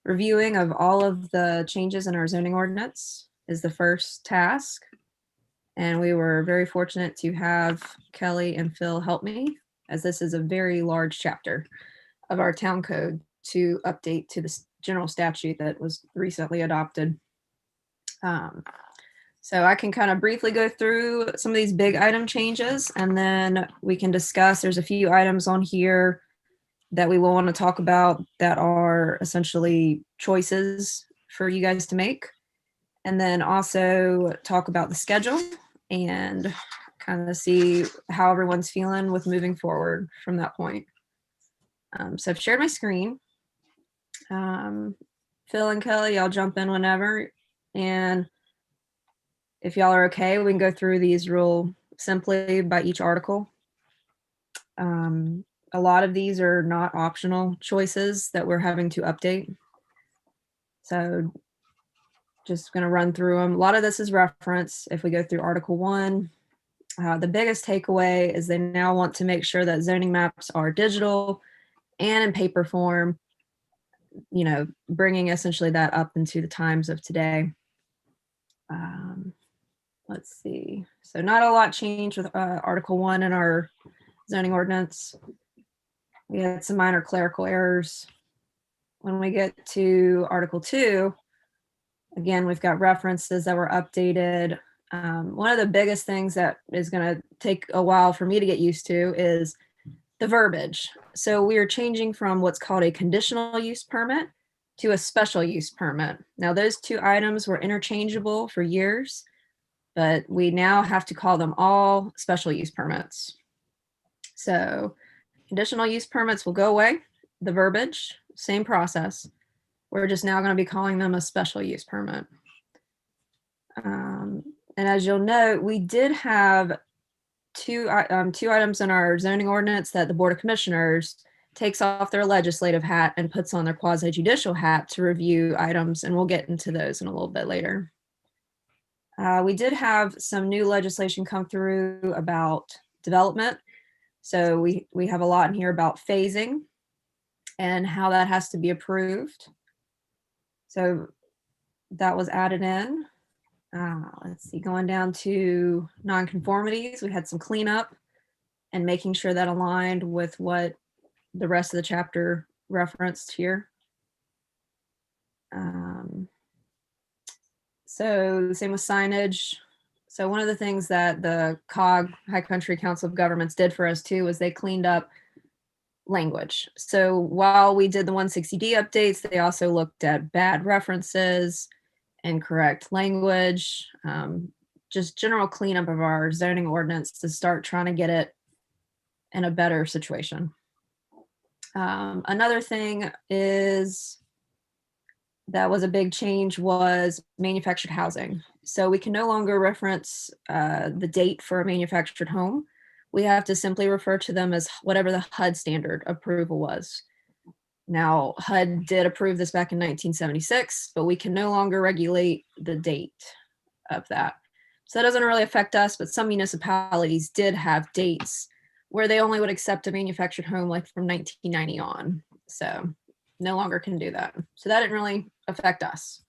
reviewing of all of the changes in our zoning ordinance is the first task. And we were very fortunate to have Kelly and Phil help me, as this is a very large chapter of our town code to update to the general statute that was recently adopted. So I can kind of briefly go through some of these big item changes, and then we can discuss. There's a few items on here that we will want to talk about that are essentially choices for you guys to make. And then also talk about the schedule and kind of see how everyone's feeling with moving forward from that point. So I've shared my screen. Phil and Kelly, y'all jump in whenever. And if y'all are okay, we can go through these real simply by each article. A lot of these are not optional choices that we're having to update. So just going to run through them. A lot of this is reference. If we go through Article 1, the biggest takeaway is they now want to make sure that zoning maps are digital and in paper form, you know, bringing essentially that up into the times of today. Let's see. So not a lot changed with Article 1 in our zoning ordinance. We had some minor clerical errors. When we get to Article 2, again, we've got references that were updated. One of the biggest things that is going to take a while for me to get used to is the verbiage. So we are changing from what's called a conditional use permit to a special use permit. Now, those two items were interchangeable for years, but we now have to call them all special use permits. So conditional use permits will go away. The verbiage, same process. We're just now going to be calling them a special use permit. And as you'll note, we did have two items in our zoning ordinance that the Board of Commissioners takes off their legislative hat and puts on their quasi judicial hat to review items, and we'll get into those in a little bit later. We did have some new legislation come through about development. So we have a lot in here about phasing and how that has to be approved. So that was added in. Let's see, going down to nonconformities, we had some cleanup and making sure that aligned with what the rest of the chapter referenced here. So the same with signage. So one of the things that the COG, High Country Council of Governments, did for us too was they cleaned up language. So while we did the 160D updates, they also looked at bad references, incorrect language, just general cleanup of our zoning ordinance to start trying to get it in a better situation. Another thing is that was a big change was manufactured housing. So we can no longer reference the date for a manufactured home. We have to simply refer to them as whatever the HUD standard approval was. Now, HUD did approve this back in 1976, but we can no longer regulate the date of that. So that doesn't really affect us, but some municipalities did have dates where they only would accept a manufactured home like from 1990 on. So no longer can do that. So that didn't really affect us.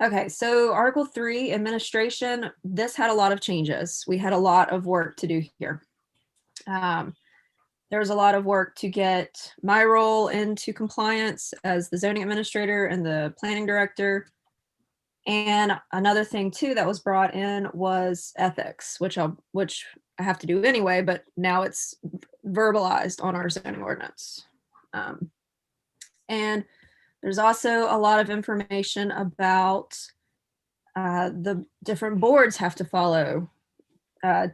Okay, so Article 3, administration, this had a lot of changes. We had a lot of work to do here. There was a lot of work to get my role into compliance as the zoning administrator and the planning director. And another thing too that was brought in was ethics, which I have to do anyway, but now it's verbalized on our zoning ordinance. And there's also a lot of information about the different boards have to follow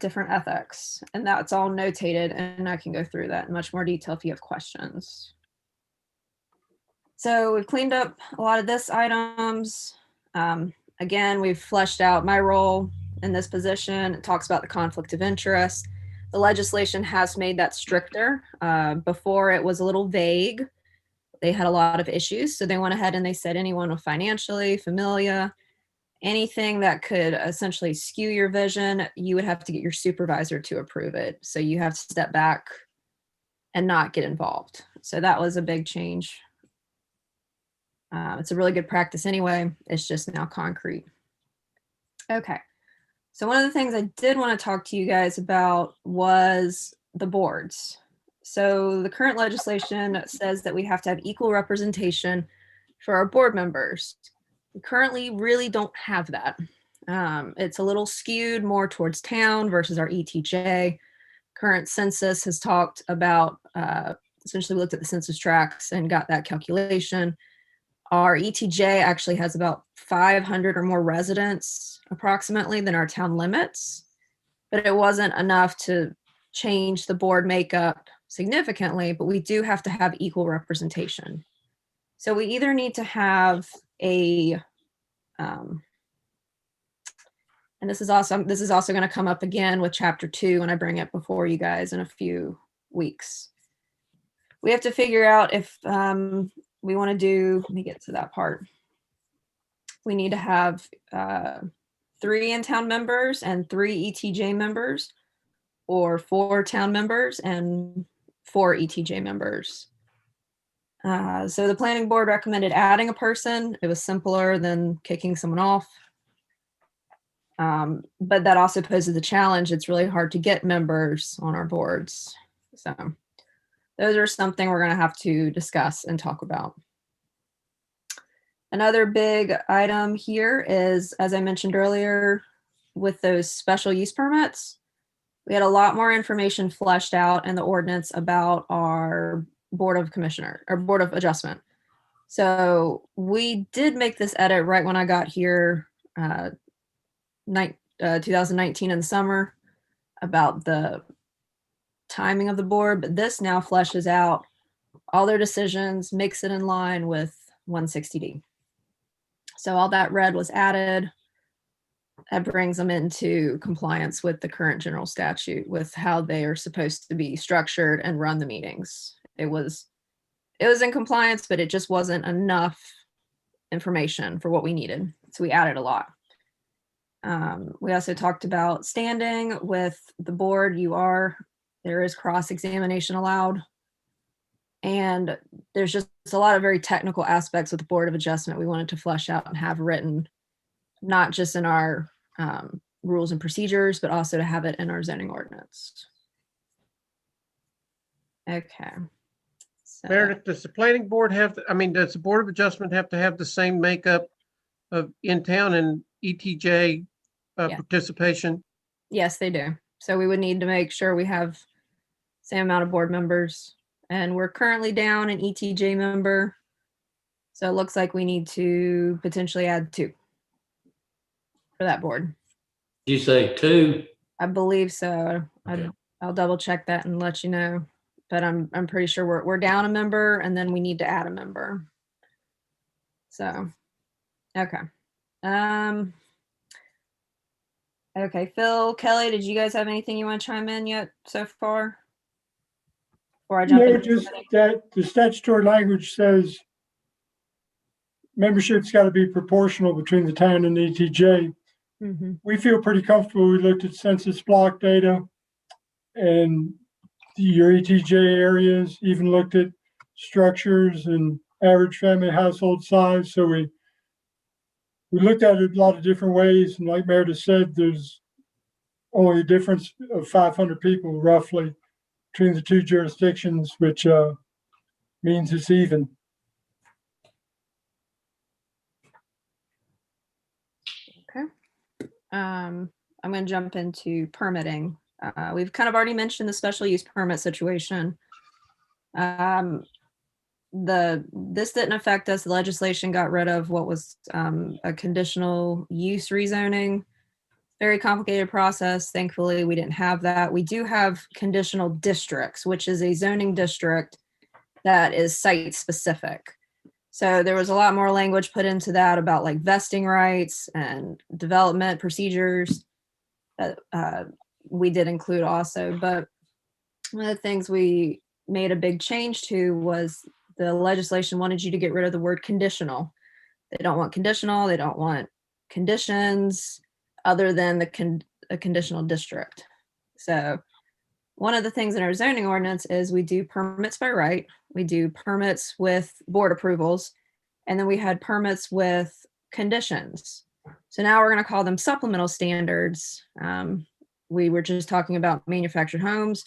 different ethics, and that's all notated, and I can go through that in much more detail if you have questions. So we've cleaned up a lot of this items. Again, we've fleshed out my role in this position. It talks about the conflict of interest. The legislation has made that stricter. Before it was a little vague. they had a lot of issues. So they went ahead and they said anyone with financially, familia, anything that could essentially skew your vision, you would have to get your supervisor to approve it. So you have to step back and not get involved. So that was a big change. It's a really good practice anyway. It's just now concrete. Okay. So one of the things I did want to talk to you guys about was the boards. So the current legislation says that we have to have equal representation for our board members. We currently really don't have that. It's a little skewed more towards town versus our ETJ. Current census has talked about, essentially we looked at the census tracts and got that calculation. Our ETJ actually has about 500 or more residents approximately than our town limits, but it wasn't enough to change the board makeup significantly, but we do have to have equal representation. So we either need to have a, and this is also going to come up again with chapter 2 when I bring it before you guys in a few weeks. We have to figure out if we want to do, let me get to that part. We need to have 3 in-town members and 3 ETJ members, or 4 town members and 4 ETJ members. So the planning board recommended adding a person. It was simpler than kicking someone off. But that also poses the challenge. It's really hard to get members on our boards. So those are something we're going to have to discuss and talk about. Another big item here is, as I mentioned earlier, with those special use permits, we had a lot more information fleshed out in the ordinance about our Board of Commissioner or Board of Adjustment. So we did make this edit right when I got here, 2019 in the summer, about the timing of the board, but this now fleshes out all their decisions, makes it in line with 160D. So all that red was added. That brings them into compliance with the current general statute with how they are supposed to be structured and run the meetings. It was in compliance, but it just wasn't enough information for what we needed. So we added a lot. We also talked about standing with the board. There is cross-examination allowed. And there's just a lot of very technical aspects with the Board of Adjustment we wanted to flesh out and have written, not just in our rules and procedures, but also to have it in our zoning ordinance. Okay. So, Meredith, does the planning board have, does the Board of Adjustment have to have the same makeup of in-town and ETJ participation? Yes, they do. So we would need to make sure we have same amount of board members. And we're currently down an ETJ member. So it looks like we need to potentially add 2 for that board. Did you say 2? I believe so. Okay. I'll double check that and let you know. But I'm pretty sure we're down a member and then we need to add a member. So, okay. Okay, Phil, Kelly, did you guys have anything you want to chime in yet so far? Before I jump No, in? just that the statutory language says membership's got to be proportional between the town and the ETJ. Mm-hmm. We feel pretty comfortable. We looked at census block data and your ETJ areas, even looked at structures and average family household size. So we looked at it a lot of different ways. And like Meredith said, there's only a difference of 500 people roughly between the 2 jurisdictions, which means it's even. Okay. I'm going to jump into permitting. We've kind of already mentioned the special use permit situation. This didn't affect us. The legislation got rid of what was a conditional use rezoning. Very complicated process. Thankfully, we didn't have that. We do have conditional districts, which is a zoning district that is site specific. So there was a lot more language put into that about like vesting rights and development procedures that we did include also. But one of the things we made a big change to was the legislation wanted you to get rid of the word conditional. They don't want conditional, they don't want conditions other than a conditional district. So one of the things in our zoning ordinance is we do permits by right, we do permits with board approvals, and then we had permits with conditions. So now we're going to call them supplemental standards. We were just talking about manufactured homes.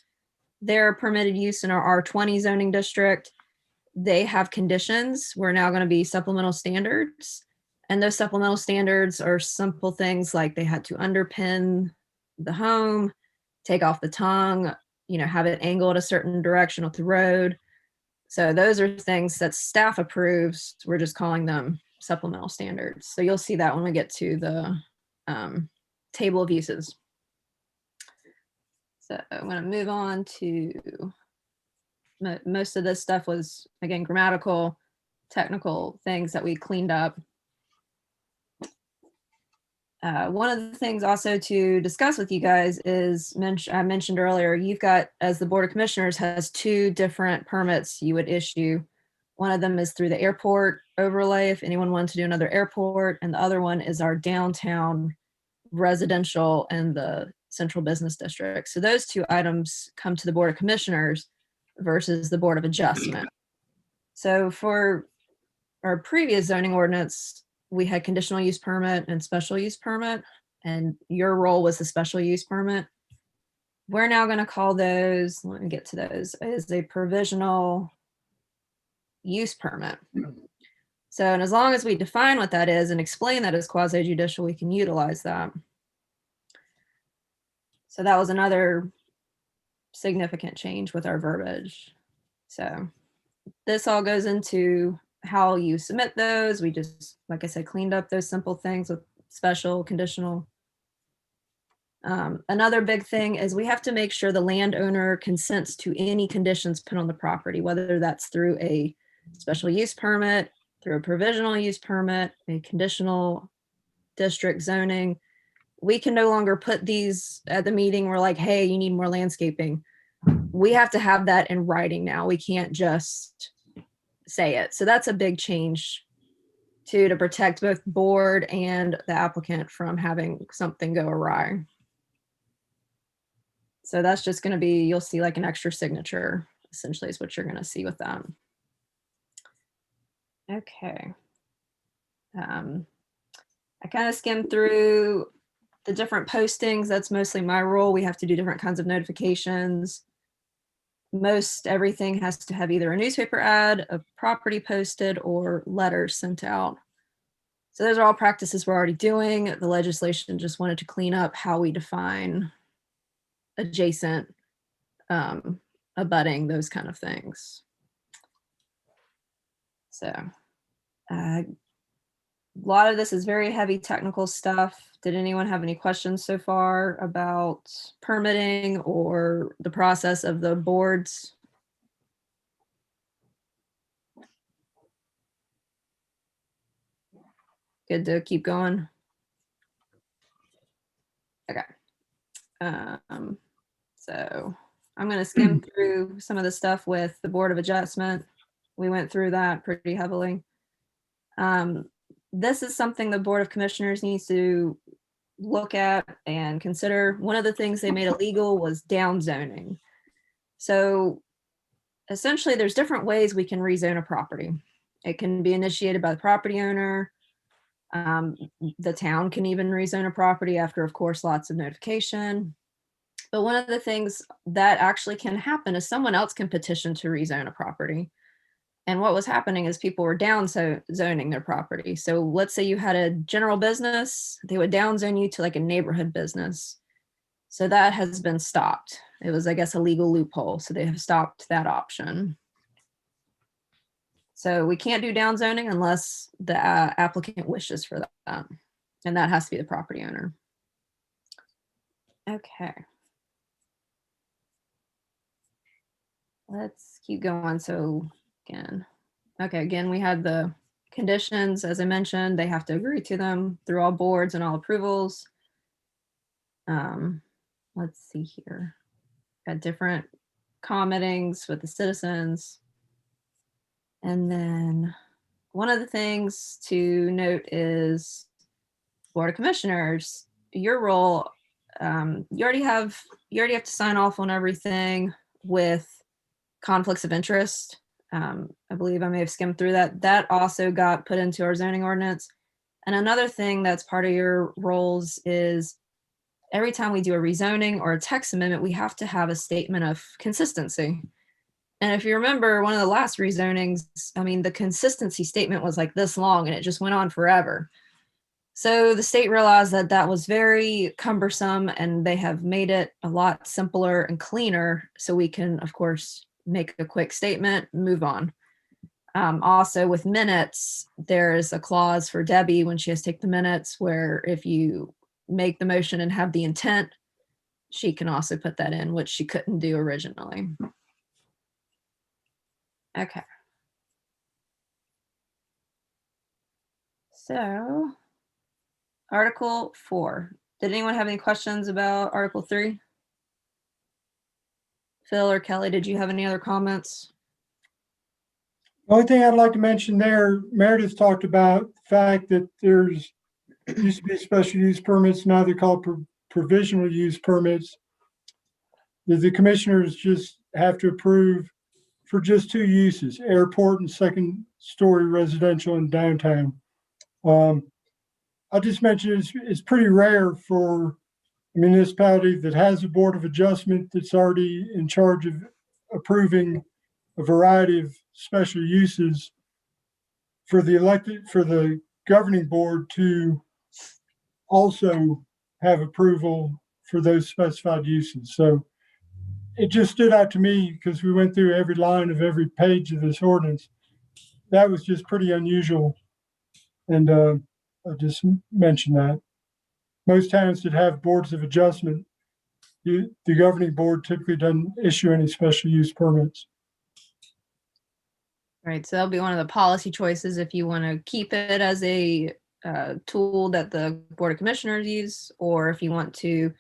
They're permitted use in our R20 zoning district. They have conditions. We're now going to be supplemental standards. And those supplemental standards are simple things like they had to underpin the home, take off the tongue, have it angled a certain direction with the road. So those are things that staff approves. We're just calling them supplemental standards. So you'll see that when we get to the table of uses. So I'm going to move on to most of this stuff was, again, grammatical, technical things that we cleaned up. One of the things also to discuss with you guys is, I mentioned earlier, you've got, as the Board of Commissioners has 2 different permits you would issue. One of them is through the airport overlay, if anyone wanted to do another airport, and the other one is our downtown residential and the central business district. So those 2 items come to the Board of Commissioners versus the Board of Adjustment. So for our previous zoning ordinance, we had conditional use permit and special use permit, and your role was the special use permit. We're now going to call those, let me get to those, is a provisional use permit. So, and as long as we define what that is and explain that as quasi judicial, we can utilize that. So that was another significant change with our verbiage. So this all goes into how you submit those. We just, like I said, cleaned up those simple things with special, conditional. Another big thing is we have to make sure the landowner consents to any conditions put on the property, whether that's through a special use permit, through a provisional use permit, a conditional district zoning. We can no longer put these at the meeting. We're like, hey, you need more landscaping. We have to have that in writing now. We can't just say it. So that's a big change too, to protect both board and the applicant from having something go awry. So that's just going to be, you'll see like an extra signature, essentially is what you're going to see with that. Okay. I kind of skimmed through the different postings. That's mostly my role. We have to do different kinds of notifications. Most everything has to have either a newspaper ad, a property posted, or letters sent out. So those are all practices we're already doing. The legislation just wanted to clean up how we define adjacent, abutting, those kind of things. So a lot of this is very heavy technical stuff. Did anyone have any questions so far about permitting or the process of the boards? Good to keep going. Okay. So I'm going to skim through some of the stuff with the Board of Adjustment. We went through that pretty heavily. This is something the Board of Commissioners needs to look at and consider. One of the things they made illegal was downzoning. So essentially there's different ways we can rezone a property. It can be initiated by the property owner. The town can even rezone a property after, of course, lots of notification. But one of the things that actually can happen is someone else can petition to rezone a property. And what was happening is people were zoning their property. So let's say you had a general business, they would downzone you to like a neighborhood business. So that has been stopped. It was, I guess, a legal loophole. So they have stopped that option. So we can't do downzoning unless the applicant wishes for that. And that has to be the property owner. Okay. Let's keep going. So again, we had the conditions, as I mentioned, they have to agree to them through all boards and all approvals. Let's see here. Got different commentings with the citizens. And then one of the things to note is Board of Commissioners, your role, you already have to sign off on everything with conflicts of interest. I believe I may have skimmed through that. That also got put into our zoning ordinance. And another thing that's part of your roles is every time we do a rezoning or a text amendment, we have to have a statement of consistency. And if you remember one of the last rezonings, I mean, the consistency statement was like this long and it just went on forever. So the state realized that that was very cumbersome and they have made it a lot simpler and cleaner so we can, of course, make a quick statement, move on. Also with minutes, there is a clause for Debbie when she has to take the minutes where if you make the motion and have the intent, she can also put that in, which she couldn't do originally. Okay. So Article 4. Did anyone have any questions about Article 3? Phil or Kelly, did you have any other comments? The only thing I'd like to mention there, Meredith talked about the fact that there's used to be special use permits, now they're called provisional use permits. That the commissioners just have to approve for just 2 uses, airport and second story residential in downtown. I just mentioned it's pretty rare for a municipality that has a board of adjustment that's already in charge of approving a variety of special uses for the governing board to also have approval for those specified uses. So it just stood out to me because we went through every line of every page of this ordinance. That was just pretty unusual. And I just mentioned that. Most towns that have boards of adjustment, the governing board typically doesn't issue any special use permits. Right, so that'll be one of the policy choices if you want to keep it as a tool that the Board of Commissioners use, or if you want to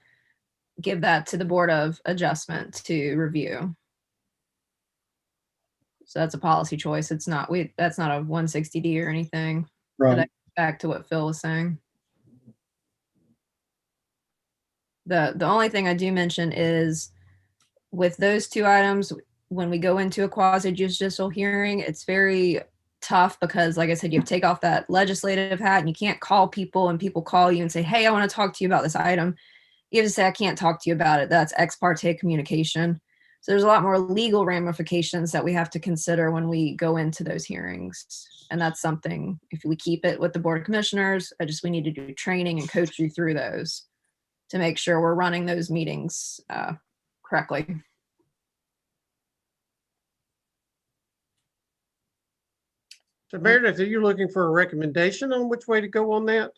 give that to the Board of Adjustment to review. So that's a policy choice. It's not, that's not a 160D or anything. Right. But back to what Phil was saying. The only thing I do mention is with those 2 items, when we go into a quasi-judicial hearing, it's very tough because, like I said, you have to take off that legislative hat and you can't call people and people call you and say, hey, I want to talk to you about this item. You have to say, I can't talk to you about it. That's ex parte communication. So there's a lot more legal ramifications that we have to consider when we go into those hearings. And that's something, if we keep it with the Board of Commissioners, we need to do training and coach you through those to make sure we're running those meetings correctly. So Meredith, are you looking for a recommendation on which way to go on that?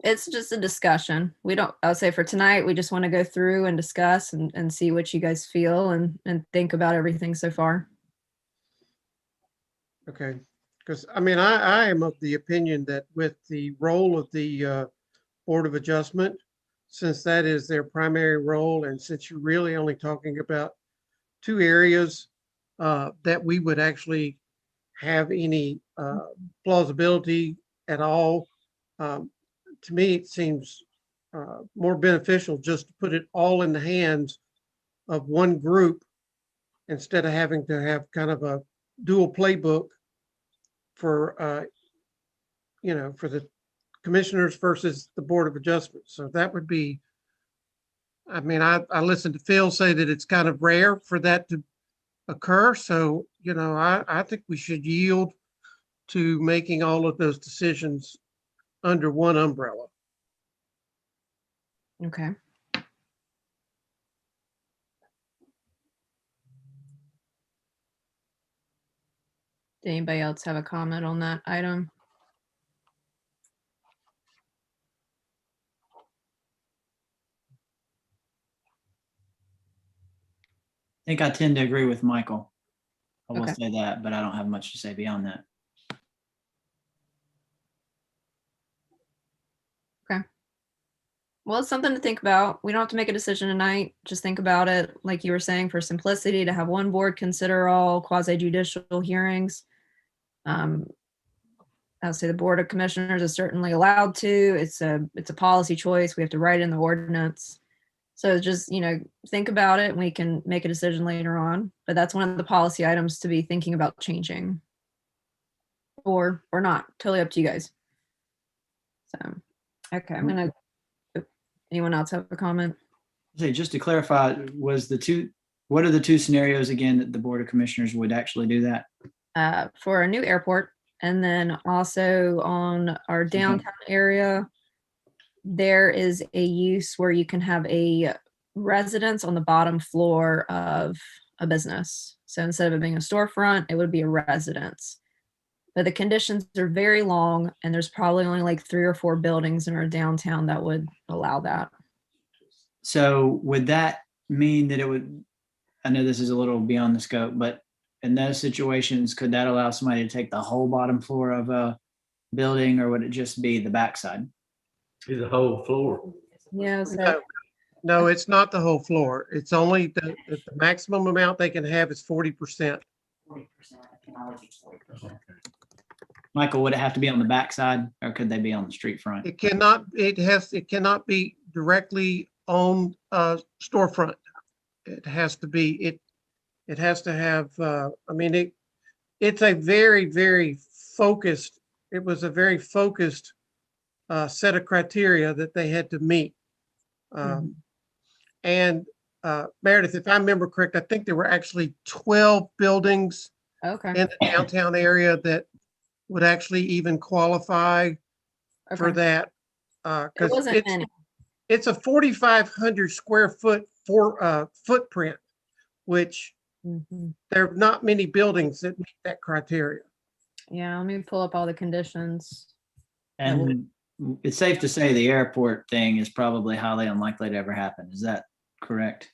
It's just a discussion. I would say for tonight, we just want to go through and discuss and see what you guys feel and think about everything so far. Okay, because I mean, I am of the opinion that with the role of the Board of Adjustment, since that is their primary role, and since you're really only talking about 2 areas that we would actually have any plausibility at all, to me, it seems more beneficial just to put it all in the hands of one group instead of having to have kind of a dual playbook for, for the commissioners versus the Board of Adjustment. So that would be, I mean, I listened to Phil say that it's kind of rare for that to occur. So, I think we should yield to making all of those decisions under one umbrella. Okay. Did anybody else have a comment on that item? I think I tend to agree with Michael. I will Okay. say that, but I don't have much to say beyond that. Okay. Well, it's something to think about. We don't have to make a decision tonight. Just think about it, like you were saying, for simplicity, to have one board consider all quasi-judicial hearings. I'll say the Board of Commissioners is certainly allowed to. It's a policy choice. We have to write in the ordinance. So just, think about it and we can make a decision later on. But that's one of the policy items to be thinking about changing. Or not. Totally up to you guys. So, okay, anyone else have a comment? Say, just to clarify, what are the two scenarios again that the Board of Commissioners would actually do that? For a new airport, and then also on our downtown area, there is a use where you can have a residence on the bottom floor of a business. So instead of it being a storefront, it would be a residence. But the conditions are very long, and there's probably only like 3 or 4 buildings in our downtown that would allow that. So would that mean that I know this is a little beyond the scope, but in those situations, could that allow somebody to take the whole bottom floor of a building, or would it just be the backside? The whole floor. Yeah. So No, it's not the whole floor. It's only the maximum amount they can have is 40%. Michael, would it have to be on the backside, or could they be on the street front? It cannot be directly on a storefront. It has to be, it has to have, it's a very, very focused, it was a very focused set of criteria that they had to meet. And Meredith, if I remember correct, I think there were actually 12 buildings in the downtown area that would actually even qualify for that. Because it's a 4,500 square foot footprint, which there are not many buildings that meet that criteria. Yeah, let me pull up all the conditions. And it's safe to say the airport thing is probably highly unlikely to ever happen. Is that correct?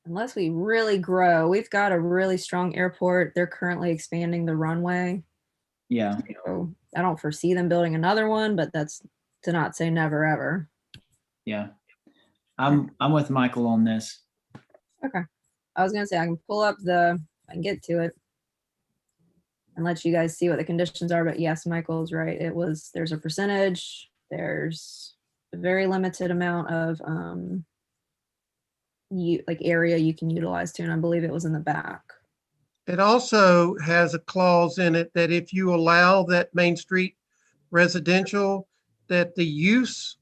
Unless we really grow. We've got a really strong airport. They're currently expanding the runway. Yeah. So I don't foresee them building another one, but that's to not say never ever. Yeah. I'm with Michael on this. Okay. I was gonna say I can pull up I can get to it and let you guys see what the conditions are, but yes, Michael's right. There's a percentage, there's a very limited amount of area you can utilize to, and I believe it was in the back. It also has a clause in it that if you allow that Main Street residential, that the use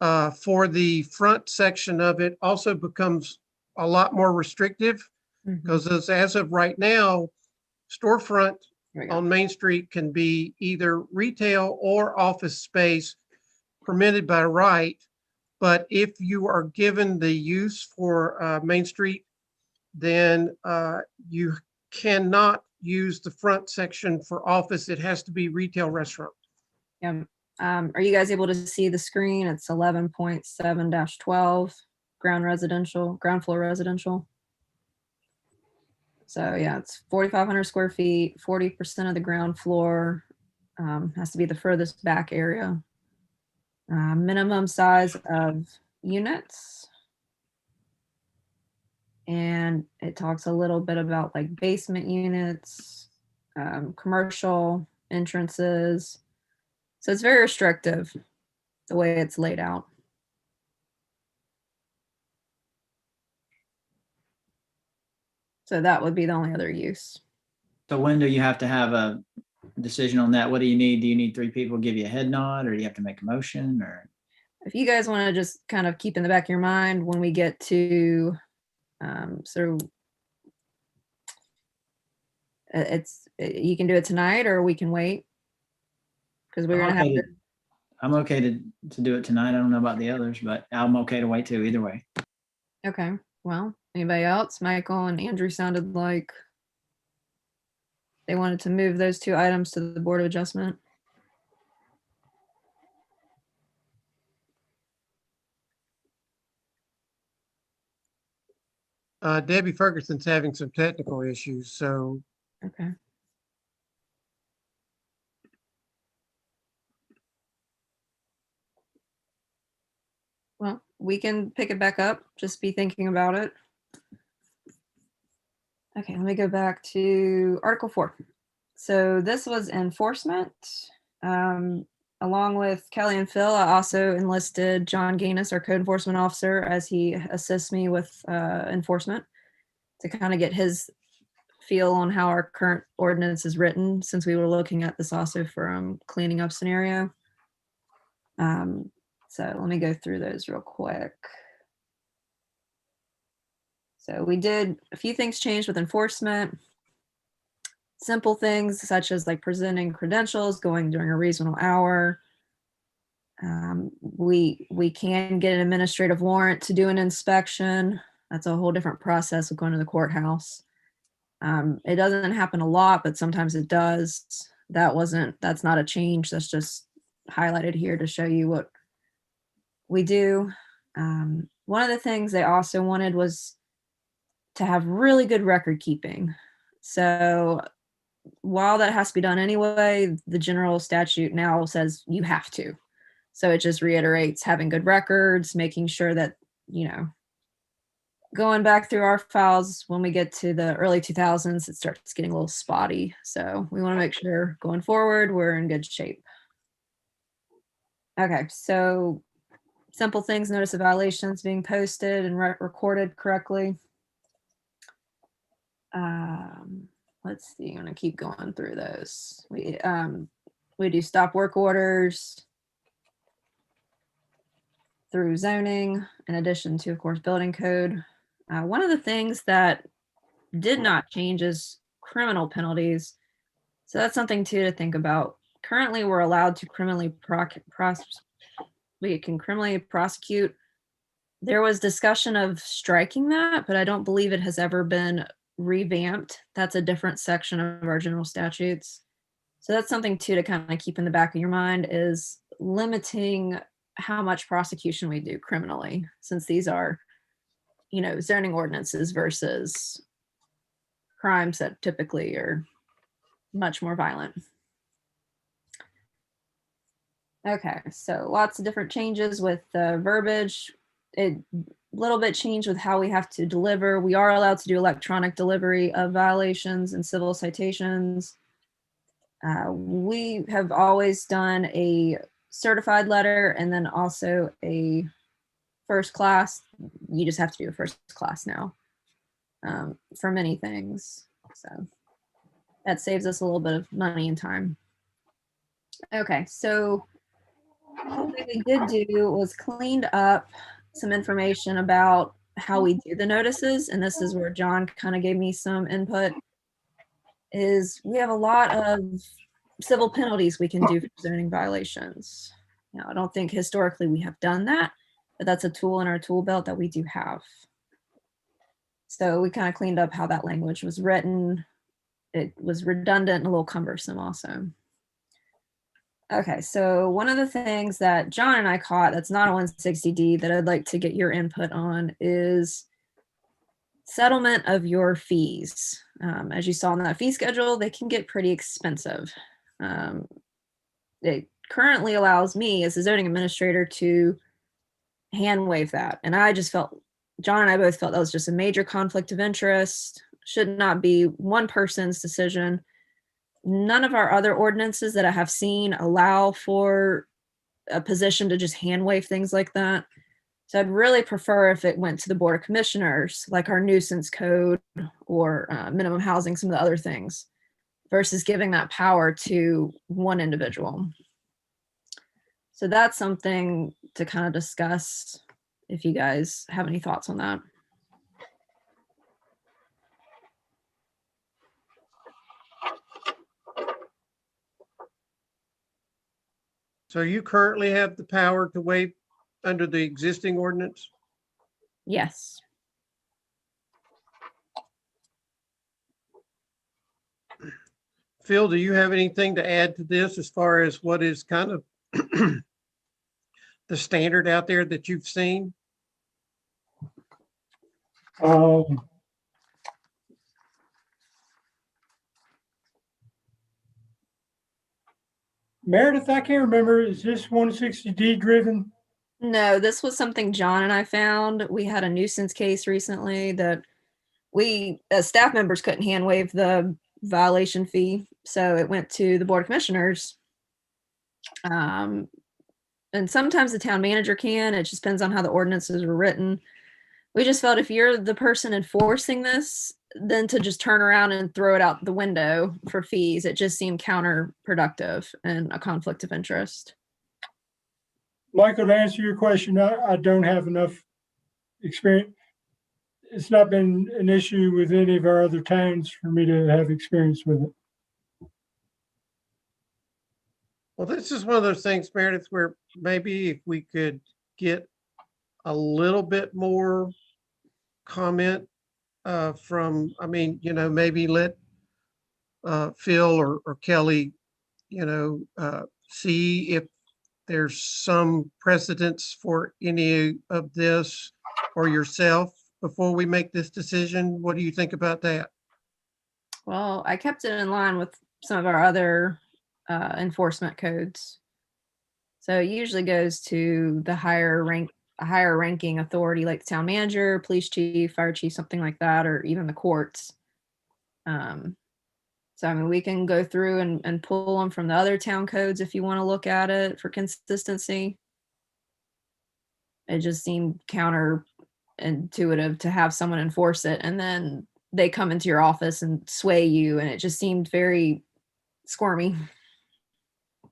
for the front section of it also becomes a lot more restrictive, because as of right now, storefront on Main Street can be either retail or office space permitted by right. But if you are given the use for Main Street, then you cannot use the front section for office. It has to be retail restaurant. Yeah. Are you guys able to see the screen? It's 11.7-12 ground floor residential. So yeah, it's 4,500 square feet, 40% of the ground floor, has to be the furthest back area. Minimum size of units. And it talks a little bit about like basement units, commercial entrances. So it's very restrictive the way it's laid out. So that would be the only other use. So when do you have to have a decision on that? What do you need? Do you need 3 people to give you a head nod, or do you have to make a motion? Or if you guys want to just kind of keep in the back of your mind when we get to you can do it tonight, or we can wait, because we're gonna have to. I'm okay to do it tonight. I don't know about the others, but I'm okay to wait too, either way. Okay, well, anybody else? Michael and Andrew sounded like they wanted to move those 2 items to the Board of Adjustment. Debbie Ferguson's having some technical issues, so. Okay. Well, we can pick it back up. Just be thinking about it. Okay, let me go back to Article 4. So this was enforcement. Along with Kelly and Phil, I also enlisted John Gaines, our code enforcement officer, as he assists me with enforcement to kind of get his feel on how our current ordinance is written, since we were looking at this also from cleaning up scenario. So let me go through those real quick. So we did a few things changed with enforcement. Simple things such as like presenting credentials, going during a reasonable hour. We can get an administrative warrant to do an inspection. That's a whole different process of going to the courthouse. It doesn't happen a lot, but sometimes it does. That's not a change. That's just highlighted here to show you what we do. One of the things they also wanted was to have really good record keeping. So while that has to be done anyway, the general statute now says you have to. So it just reiterates having good records, making sure that, going back through our files, when we get to the early 2000s, it starts getting a little spotty. So we want to make sure going forward, we're in good shape. Okay, so simple things, notice of violations being posted and recorded correctly. Let's see, I'm gonna keep going through those. We do stop work orders through zoning, in addition to, of course, building code. One of the things that did not change is criminal penalties. So that's something too to think about. Currently, we're allowed to criminally prosecute. There was discussion of striking that, but I don't believe it has ever been revamped. That's a different section of our general statutes. So that's something too to kind of keep in the back of your mind, is limiting how much prosecution we do criminally, since these are, zoning ordinances versus crimes that typically are much more violent. Okay, so lots of different changes with the verbiage. A little bit changed with how we have to deliver. We are allowed to do electronic delivery of violations and civil citations. We have always done a certified letter and then also a first class. You just have to do a first class now for many things. So that saves us a little bit of money and time. Okay, so what we did do was cleaned up some information about how we do the notices, and this is where John kind of gave me some input. Is we have a lot of civil penalties we can do for zoning violations. Now, I don't think historically we have done that, but that's a tool in our tool belt that we do have. So we kind of cleaned up how that language was written. It was redundant and a little cumbersome also. Okay, so one of the things that John and I caught that's not a 160D that I'd like to get your input on is settlement of your fees. As you saw in that fee schedule, they can get pretty expensive. It currently allows me as a zoning administrator to hand wave that. And I just felt, John and I both felt that was just a major conflict of interest, should not be one person's decision. None of our other ordinances that I have seen allow for a position to just hand wave things like that. So I'd really prefer if it went to the Board of Commissioners, like our nuisance code or minimum housing, some of the other things, versus giving that power to one individual. So that's something to kind of discuss if you guys have any thoughts on that. So you currently have the power to waive under the existing ordinance? Yes. Phil, do you have anything to add to this as far as what is kind of the standard out there that you've seen? Meredith, I can't remember, is this 160D driven? No, this was something John and I found. We had a nuisance case recently that we, as staff members, couldn't hand wave the violation fee. So it went to the Board of Commissioners. And sometimes the town manager can, it just depends on how the ordinances were written. We just felt if you're the person enforcing this, then to just turn around and throw it out the window for fees, it just seemed counterproductive and a conflict of interest. Michael, to answer your question, I don't have enough experience. It's not been an issue with any of our other towns for me to have experience with it. Well, this is one of those things, Meredith, where maybe if we could get a little bit more comment from, I mean, you know, maybe let Phil or Kelly, you know, see if there's some precedence for any of this, or yourself before we make this decision. What do you think about that? Well, I kept it in line with some of our other enforcement codes. So it usually goes to the higher ranking authority, like the town manager, police chief, fire chief, something like that, or even the courts. So I mean, we can go through and pull them from the other town codes if you want to look at it for consistency. It just seemed counterintuitive to have someone enforce it and then they come into your office and sway you, and it just seemed very squirmy.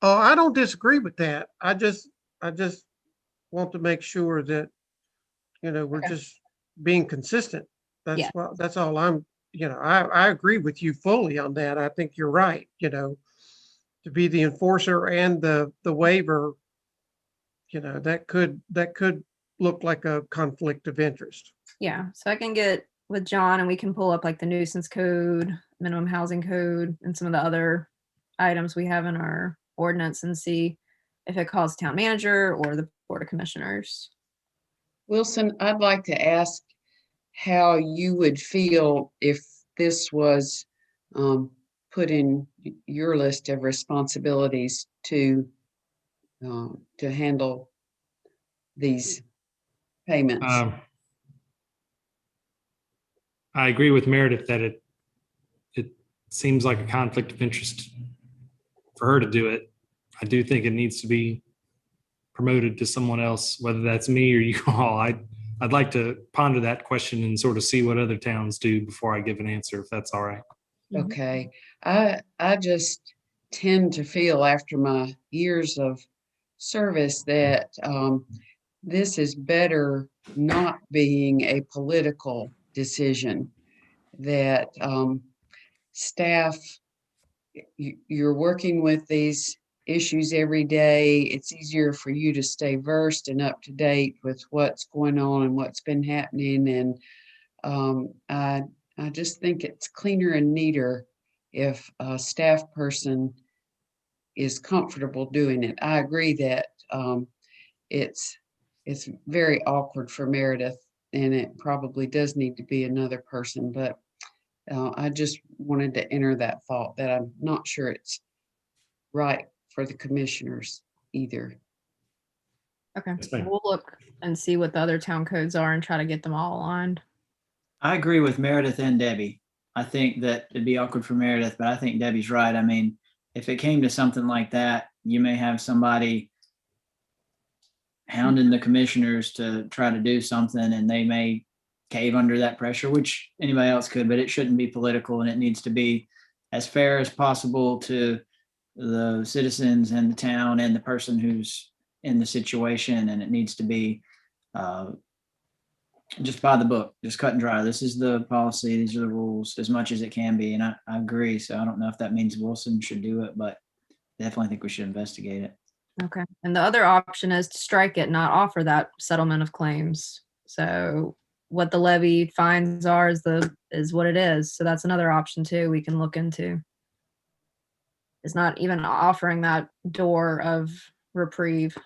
Oh, I don't disagree with that. I just want to make sure that, you know, we're just being consistent. That's all I'm, you know, I agree with you fully on that. I think you're right, you know, to be the enforcer and the waiver, you know, that could look like a conflict of interest. Yeah. So I can get with John and we can pull up like the nuisance code, minimum housing code, and some of the other items we have in our ordinance and see if it calls town manager or the Board of Commissioners. Wilson, I'd like to ask how you would feel if this was put in your list of responsibilities to handle these payments. I agree with Meredith that it seems like a conflict of interest for her to do it. I do think it needs to be promoted to someone else, whether that's me or you all. I'd like to ponder that question and sort of see what other towns do before I give an answer, if that's all right. Okay. I just tend to feel after my years of service that this is better not being a political decision, that staff, you're working with these issues every day. It's easier for you to stay versed and up to date with what's going on and what's been happening. And I just think it's cleaner and neater if a staff person is comfortable doing it. I agree that it's very awkward for Meredith, and it probably does need to be another person, but I just wanted to enter that thought that I'm not sure it's right for the commissioners either. Okay. We'll look and see what the other town codes are and try to get them all aligned. I agree with Meredith and Debbie. I think that it'd be awkward for Meredith, but I think Debbie's right. I mean, if it came to something like that, you may have somebody hounding the commissioners to try to do something, and they may cave under that pressure, which anybody else could, but it shouldn't be political, and it needs to be as fair as possible to the citizens and the town and the person who's in the situation. And it needs to be just by the book, just cut and dry. This is the policy. These are the rules as much as it can be. And I agree. So I don't know if that means Wilson should do it, but definitely think we should investigate it. Okay. And the other option is to strike it, not offer that settlement of claims. So what the levy fines are is what it is. So that's another option too we can look into. It's not even offering that door of reprieve.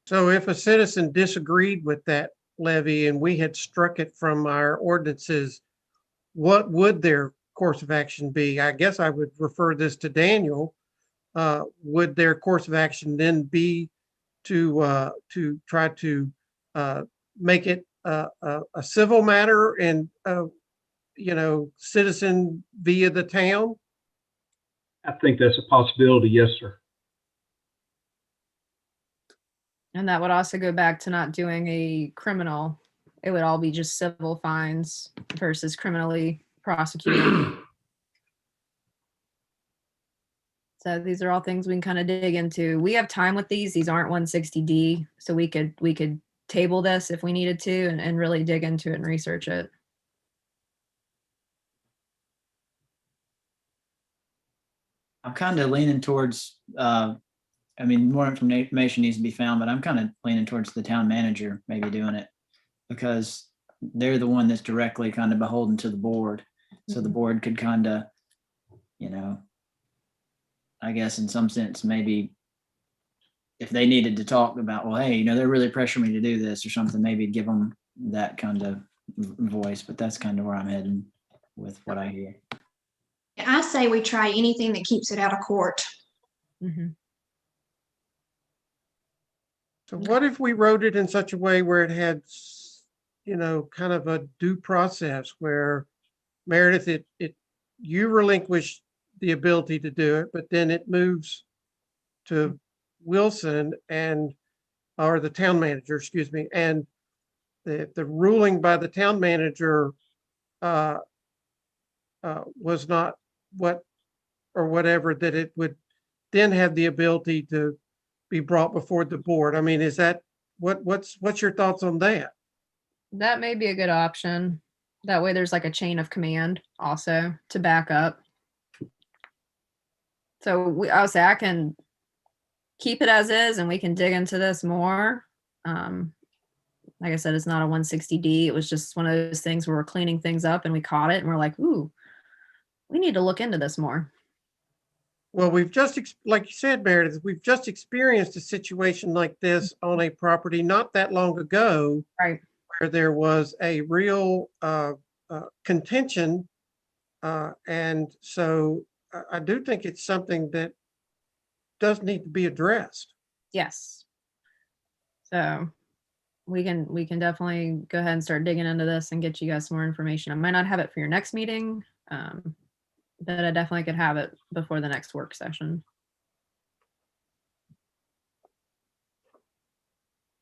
So if a citizen disagreed with that levy and we had struck it from our ordinances, what would their course of action be? I guess I would refer this to Daniel. Would their course of action then be to try to make it a civil matter and citizen via the town? I think that's a possibility. Yes, sir. And that would also go back to not doing a criminal. It would all be just civil fines versus criminally prosecuted. So these are all things we can kind of dig into. We have time with these. These aren't 160D, so we could table this if we needed to and really dig into it and research it. I'm kind of leaning towards, more information needs to be found, but I'm kind of leaning towards the town manager maybe doing it because they're the one that's directly kind of beholden to the board. So the board could kind of, I guess in some sense, maybe if they needed to talk about, well, hey, they're really pressuring me to do this or something, maybe give them that kind of voice, but that's kind of where I'm heading with what I hear. I say we try anything that keeps it out of court. Mm-hmm. So what if we wrote it in such a way where it had, kind of a due process where Meredith, you relinquish the ability to do it, but then it moves to Wilson or the town manager, excuse me, and the ruling by the town manager was not whatever, that it would then have the ability to be brought before the board. I mean, is that what's your thoughts on that? That may be a good option. That way there's like a chain of command also to back up. So I would say I can keep it as is and we can dig into this more. Like I said, it's not a 160D. It was just one of those things where we're cleaning things up and we caught it and we're like, ooh, we need to look into this more. Well, we've just, like you said, Meredith, we've just experienced a situation like this on a property not that long ago, right, where there was a real contention. And so I do think it's something that does need to be addressed. Yes. So we can definitely go ahead and start digging into this and get you guys some more information. I might not have it for your next meeting, but I definitely could have it before the next work session.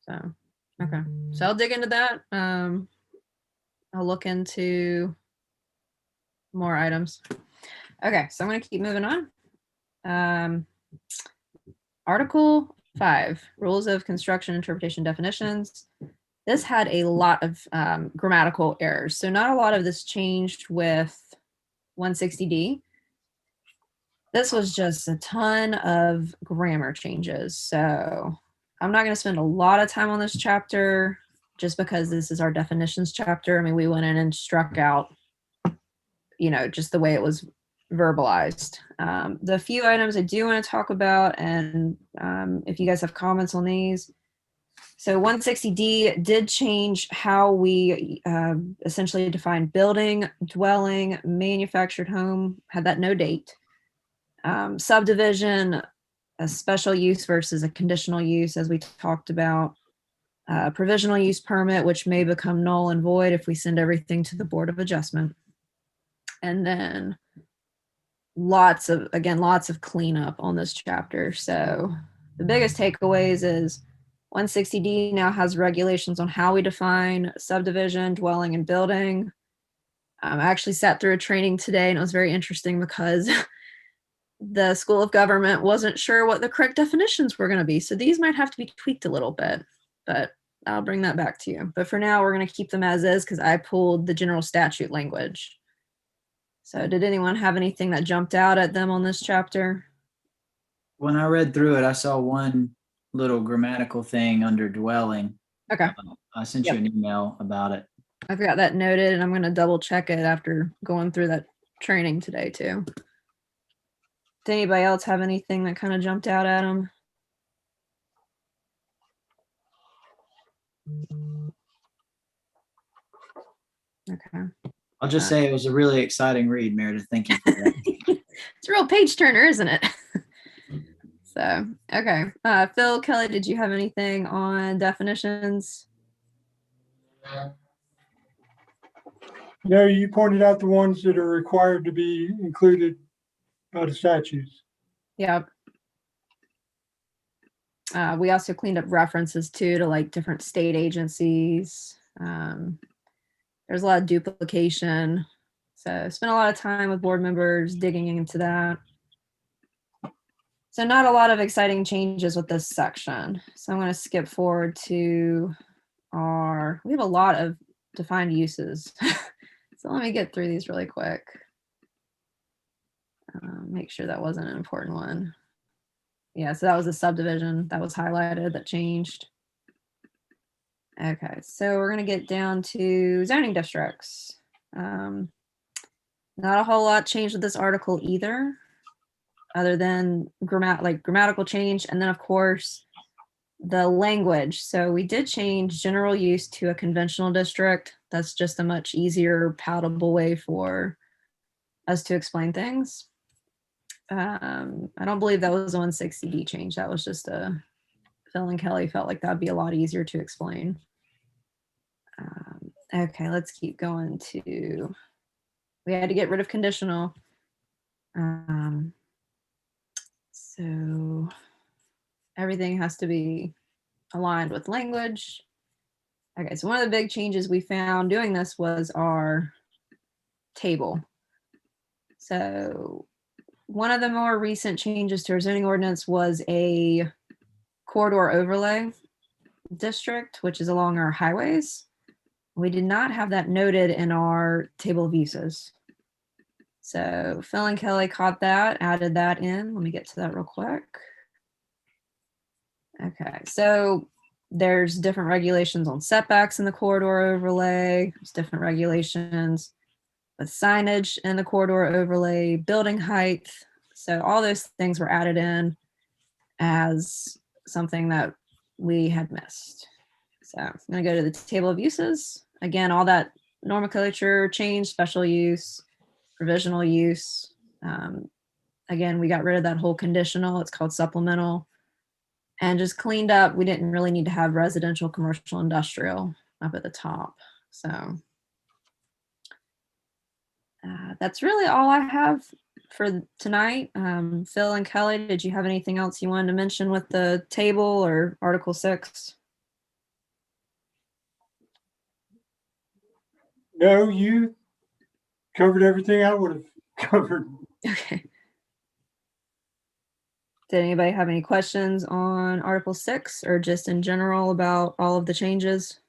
So, okay. So I'll dig into that. I'll look into more items. Okay, so I'm going to keep moving on. Article 5, Rules of Construction Interpretation Definitions. This had a lot of grammatical errors. So not a lot of this changed with 160D. This was just a ton of grammar changes. So I'm not going to spend a lot of time on this chapter just because this is our definitions chapter. I mean, we went in and struck out, just the way it was verbalized. The few items I do want to talk about, and if you guys have comments on these. So 160D did change how we essentially define building, dwelling, manufactured home, had that no date. Subdivision, a special use versus a conditional use, as we talked about. Provisional use permit, which may become null and void if we send everything to the Board of Adjustment. And then lots of cleanup on this chapter. So the biggest takeaways is 160D now has regulations on how we define subdivision, dwelling, and building. I actually sat through a training today and it was very interesting because the School of Government wasn't sure what the correct definitions were going to be. So these might have to be tweaked a little bit, but I'll bring that back to you. But for now, we're going to keep them as is because I pulled the general statute language. So did anyone have anything that jumped out at them on this chapter? When I read through it, I saw one little grammatical thing under dwelling. Okay. I sent you an email about it. I've got that noted and I'm going to double check it after going through that training today too. Did anybody else have anything that kind of jumped out at them? Okay. I'll just say it was a really exciting read, Meredith. Thank you for that. It's a real page turner, isn't it? So, okay. Phil, Kelly, did you have anything on definitions? No, you pointed out the ones that are required to be included by the statutes. Yep. We also cleaned up references too to like different state agencies. There's a lot of duplication. So spent a lot of time with board members digging into that. So not a lot of exciting changes with this section. So I'm going to skip forward to we have a lot of defined uses. So let me get through these really quick. Make sure that wasn't an important one. Yeah, so that was a subdivision that was highlighted that changed. Okay, so we're going to get down to zoning districts. Not a whole lot changed with this article either, other than grammatical change. And then of course, the language. So we did change general use to a conventional district. That's just a much easier, palatable way for us to explain things. I don't believe that was a 160D change. That was just Phil and Kelly felt like that'd be a lot easier to explain. Okay, let's keep going to, we had to get rid of conditional. So everything has to be aligned with language. Okay, so one of the big changes we found doing this was our table. So one of the more recent changes to our zoning ordinance was a corridor overlay district, which is along our highways. We did not have that noted in our table of uses. So Phil and Kelly caught that, added that in. Let me get to that real quick. Okay, so there's different regulations on setbacks in the corridor overlay. There's different regulations with signage in the corridor overlay, building height. So all those things were added in as something that we had missed. So I'm going to go to the table of uses. Again, all that nomenclature change, special use, provisional use. Again, we got rid of that whole conditional. It's called supplemental. And just cleaned up. We didn't really need to have residential, commercial, industrial up at the top. So that's really all I have for tonight. Phil and Kelly, did you have anything else you wanted to mention with the table or Article 6? No, you covered everything I would have covered. Okay. Did anybody have any questions on Article 6 or just in general about all of the changes?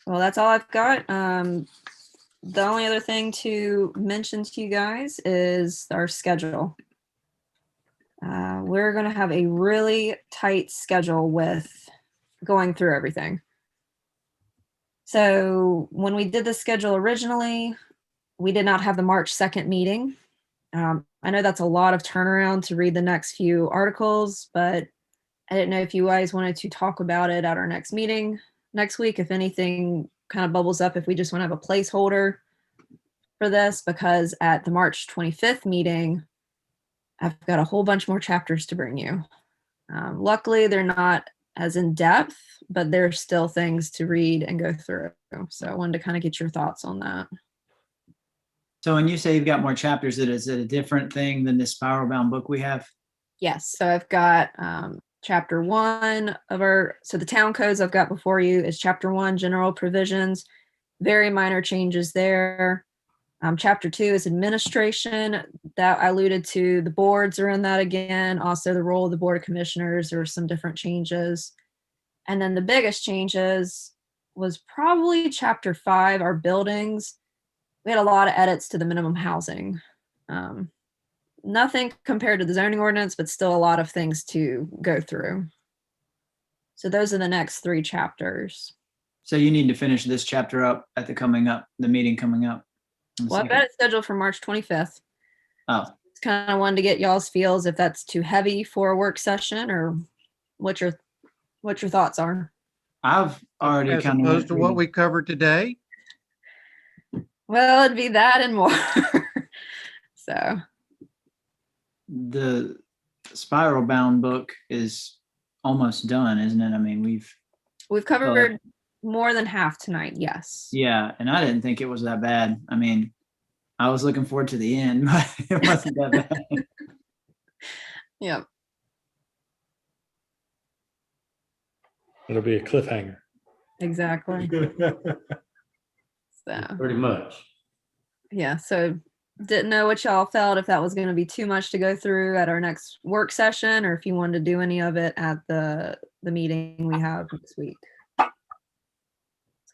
Well, that's all I've got. The only other thing to mention to you guys is our schedule. We're going to have a really tight schedule with going through everything. So when we did the schedule originally, we did not have the March 2nd meeting. I know that's a lot of turnaround to read the next few articles, but I didn't know if you guys wanted to talk about it at our next meeting next week, if anything kind of bubbles up, if we just want to have a placeholder for this, because at the March 25th meeting, I've got a whole bunch more chapters to bring you. Luckily, they're not as in depth, but there's still things to read and go through. So I wanted to kind of get your thoughts on that. So when you say you've got more chapters, is it a different thing than this spiral bound book we have? Yes, so I've got chapter 1 of so the town codes I've got before you is chapter 1, general provisions, very minor changes there. Chapter 2 is administration, that I alluded to. The boards are in that again. Also the role of the Board of Commissioners, there were some different changes. And then the biggest changes was probably chapter 5, our buildings. We had a lot of edits to the minimum housing. Nothing compared to the zoning ordinance, but still a lot of things to go through. So those are the next 3 chapters. So you need to finish this chapter up at the meeting coming up. Well, I've got it scheduled for March 25th. Oh. It's kind of wanted to get y'all's feels if that's too heavy for a work session or what your thoughts are. I've already As kind of opposed to what we covered today. Well, it'd be that and more. So the spiral bound book is almost done, isn't it? I mean, We've covered more than half tonight. Yes. yeah, and I didn't think it was that bad. I mean, I was looking forward to the end, but it wasn't that bad. Yep. It'll be a cliffhanger. Exactly. So, Pretty much. yeah. So didn't know what y'all felt, if that was going to be too much to go through at our next work session, or if you wanted to do any of it at the meeting we have next week. It's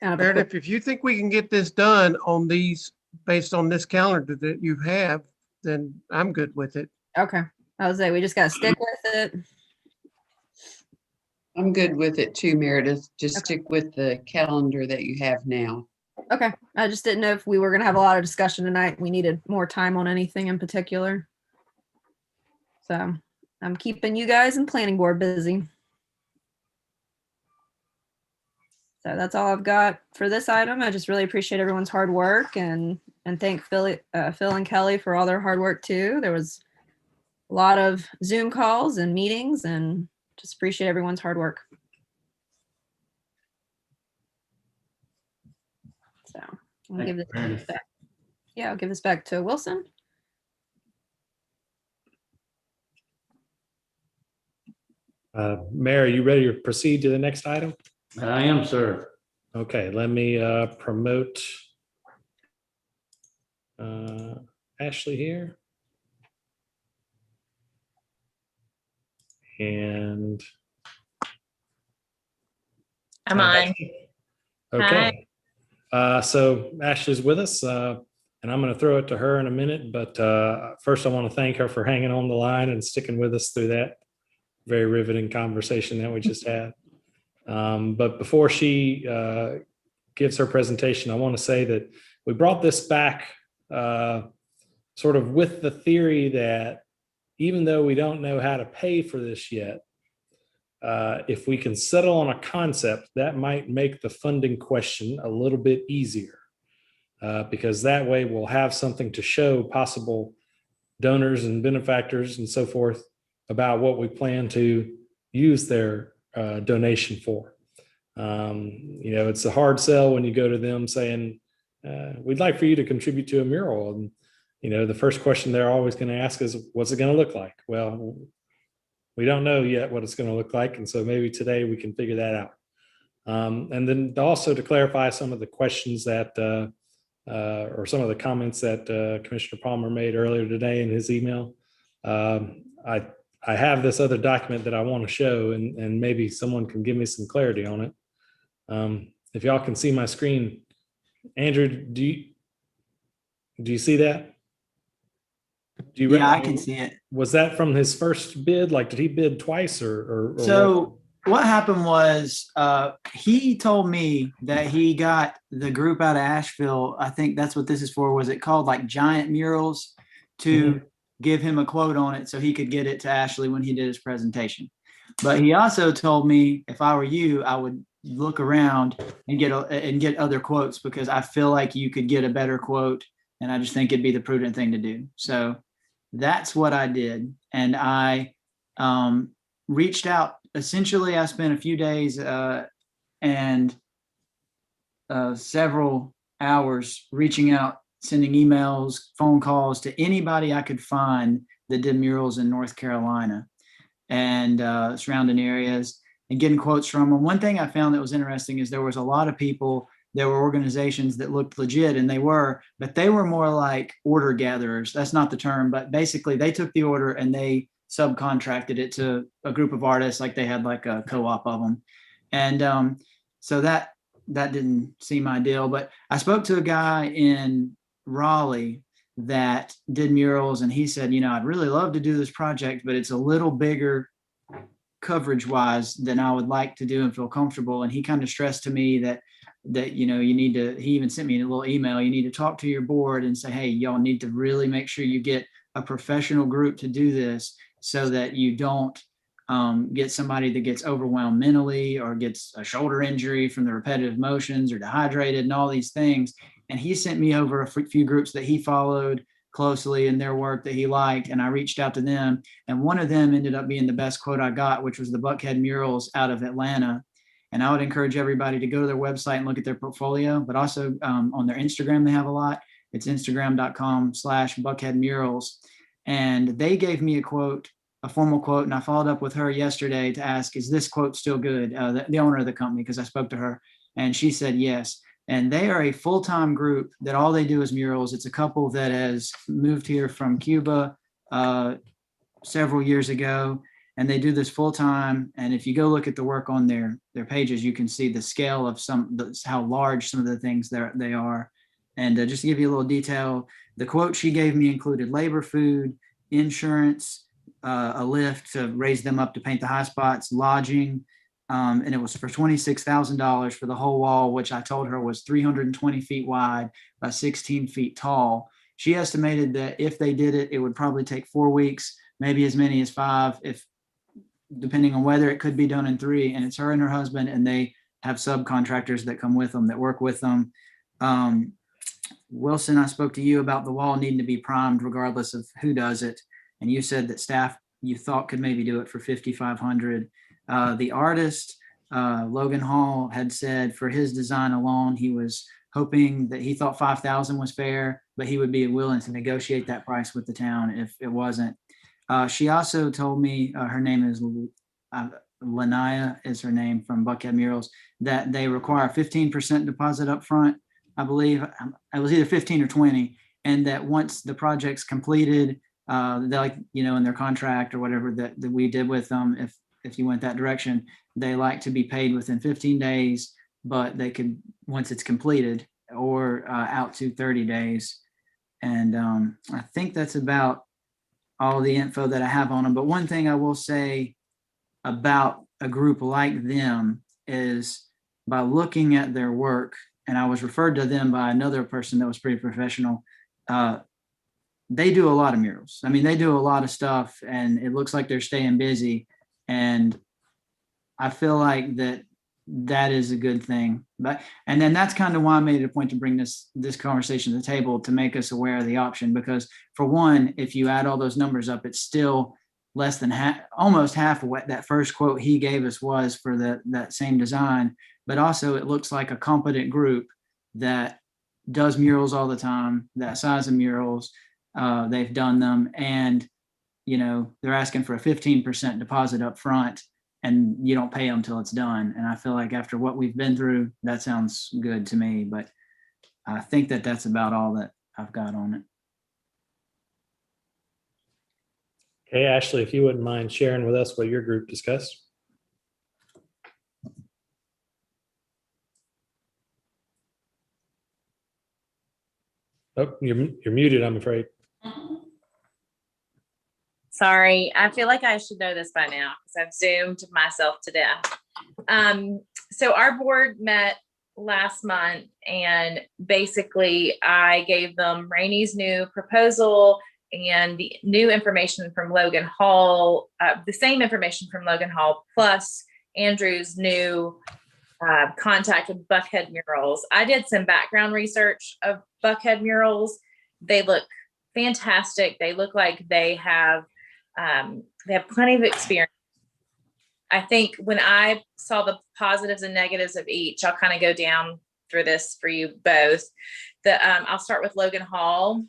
kind of a quick- Meredith, if you think we can get this done on these, based on this calendar that you have, then I'm good with it. Okay. I was say we just got to stick with it. I'm good with it too, Meredith. Just stick with the calendar that you have now. Okay. I just didn't know if we were going to have a lot of discussion tonight. We needed more time on anything in particular. So I'm keeping you guys and planning board busy. So that's all I've got for this item. I just really appreciate everyone's hard work and thank Phil and Kelly for all their hard work too. There was a lot of Zoom calls and meetings, and just appreciate everyone's hard work. So I'll give this back. Yeah, I'll give this back to Wilson. Mayor, are you ready to proceed to the next item? I am, sir. Okay, let me promote Ashley here. And I'm on. okay. So Ashley's with us, and I'm going to throw it to her in a minute. But first, I want to thank her for hanging on the line and sticking with us through that very riveting conversation that we just had. But before she gives her presentation, I want to say that we brought this back sort of with the theory that even though we don't know how to pay for this yet, if we can settle on a concept, that might make the funding question a little bit easier, because that way we'll have something to show possible donors and benefactors and so forth about what we plan to use their donation for. It's a hard sell when you go to them saying, we'd like for you to contribute to a mural. And, the first question they're always going to ask is, what's it going to look like? Well, we don't know yet what it's going to look like. And so maybe today we can figure that out. And then also to clarify some of the questions that, or some of the comments that Commissioner Palmer made earlier today in his email. I have this other document that I want to show, and maybe someone can give me some clarity on it. If y'all can see my screen, Andrew, do you see that? Yeah, I can see it. Was that from his first bid? Like, did he bid twice or So what happened was he told me that he got the group out of Asheville. I think that's what this is for. Was it called like Giant Murals to give him a quote on it so he could get it to Ashley when he did his presentation? But he also told me if I were you, I would look around and get other quotes, because I feel like you could get a better quote, and I just think it'd be the prudent thing to do. So that's what I did. And I reached out. Essentially, I spent a few days and several hours reaching out, sending emails, phone calls to anybody I could find that did murals in North Carolina and surrounding areas, and getting quotes from them. One thing I found that was interesting is there was a lot of people, there were organizations that looked legit, and they were, but they were more like order gatherers. That's not the term, but basically they took the order and they subcontracted it to a group of artists, like they had like a co-op of them. And so that didn't seem ideal. But I spoke to a guy in Raleigh that did murals, and he said, I'd really love to do this project, but it's a little bigger coverage wise than I would like to do and feel comfortable. And he kind of stressed to me that you need to, he even sent me a little email, you need to talk to your board and say, hey, y'all need to really make sure you get a professional group to do this, so that you don't get somebody that gets overwhelmed mentally or gets a shoulder injury from the repetitive motions or dehydrated and all these things. And he sent me over a few groups that he followed closely in their work that he liked. And I reached out to them, and one of them ended up being the best quote I got, which was the Buckhead Murals out of Atlanta. And I would encourage everybody to go to their website and look at their portfolio, but also on their Instagram, they have a lot. It's Instagram.com/Buckhead Murals. And they gave me a formal quote, and I followed up with her yesterday to ask, is this quote still good? The owner of the company, because I spoke to her, and she said yes. And they are a full-time group that all they do is murals. It's a couple that has moved here from Cuba several years ago, and they do this full-time. And if you go look at the work on their pages, you can see the scale of how large some of the things they are. And just to give you a little detail, the quote she gave me included labor, food, insurance, a lift to raise them up to paint the high spots, lodging, and it was for $26,000 for the whole wall, which I told her was 320 feet wide by 16 feet tall. She estimated that if they did it, it would probably take 4 weeks, maybe as many as 5, if depending on whether it could be done in 3. And it's her and her husband, and they have subcontractors that come with them, that work with them. Wilson, I spoke to you about the wall needing to be primed regardless of who does it. And you said that staff you thought could maybe do it for $5,500. The artist, Logan Hall, had said for his design alone, he was hoping that he thought $5,000 was fair, but he would be willing to negotiate that price with the town if it wasn't. She also told me, her name is Lanaya is her name, from Buckhead Murals, that they require 15% deposit up front. I believe it was either 15 or 20, and that once the project's completed, they, like, in their contract or whatever that we did with them, if you went that direction, they like to be paid within 15 days, but they could, once it's completed, or out to 30 days. And I think that's about all the info that I have on them. But one thing I will say about a group like them is, by looking at their work, and I was referred to them by another person that was pretty professional, they do a lot of murals. I mean, they do a lot of stuff, and it looks like they're staying busy. And I feel like that is a good thing. And then that's kind of why I made it a point to bring this conversation to the table, to make us aware of the option. Because for one, if you add all those numbers up, it's still less than almost half of what that first quote he gave us was for that same design. But also, it looks like a competent group that does murals all the time, that size of murals. They've done them, and they're asking for a 15% deposit up front, and you don't pay them till it's done. And I feel like after what we've been through, that sounds good to me. But I think that's about all that I've got on it. Okay, Ashley, if you wouldn't mind sharing with us what your group discussed. Oh, you're muted, I'm afraid. Sorry, I feel like I should know this by now because I've Zoomed myself to death. So our board met last month, and basically I gave them Rainey's new proposal and the new information from Logan Hall, the same information from Logan Hall, plus Andrew's new contact with Buckhead Murals. I did some background research of Buckhead Murals. They look fantastic. They look like they have plenty of experience. I think when I saw the positives and negatives of each, I'll kind of go down through this for you both. I'll start with Logan Hall.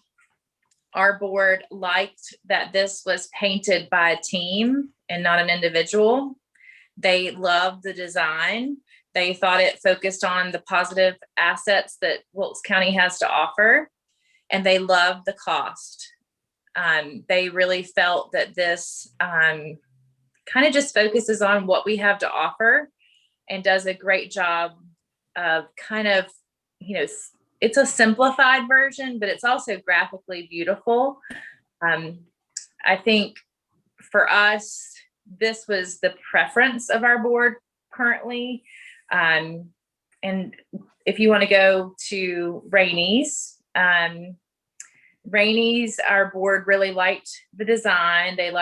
Our board liked that this was painted by a team and not an individual. They loved the design. They thought it focused on the positive assets that Wilkes County has to offer, and they loved the cost. They really felt that this kind of just focuses on what we have to offer and does a great job of kind of, it's a simplified version, but it's also graphically beautiful. I think for us, this was the preference of our board currently. And if you want to go to Rainey's, our board really liked the design. They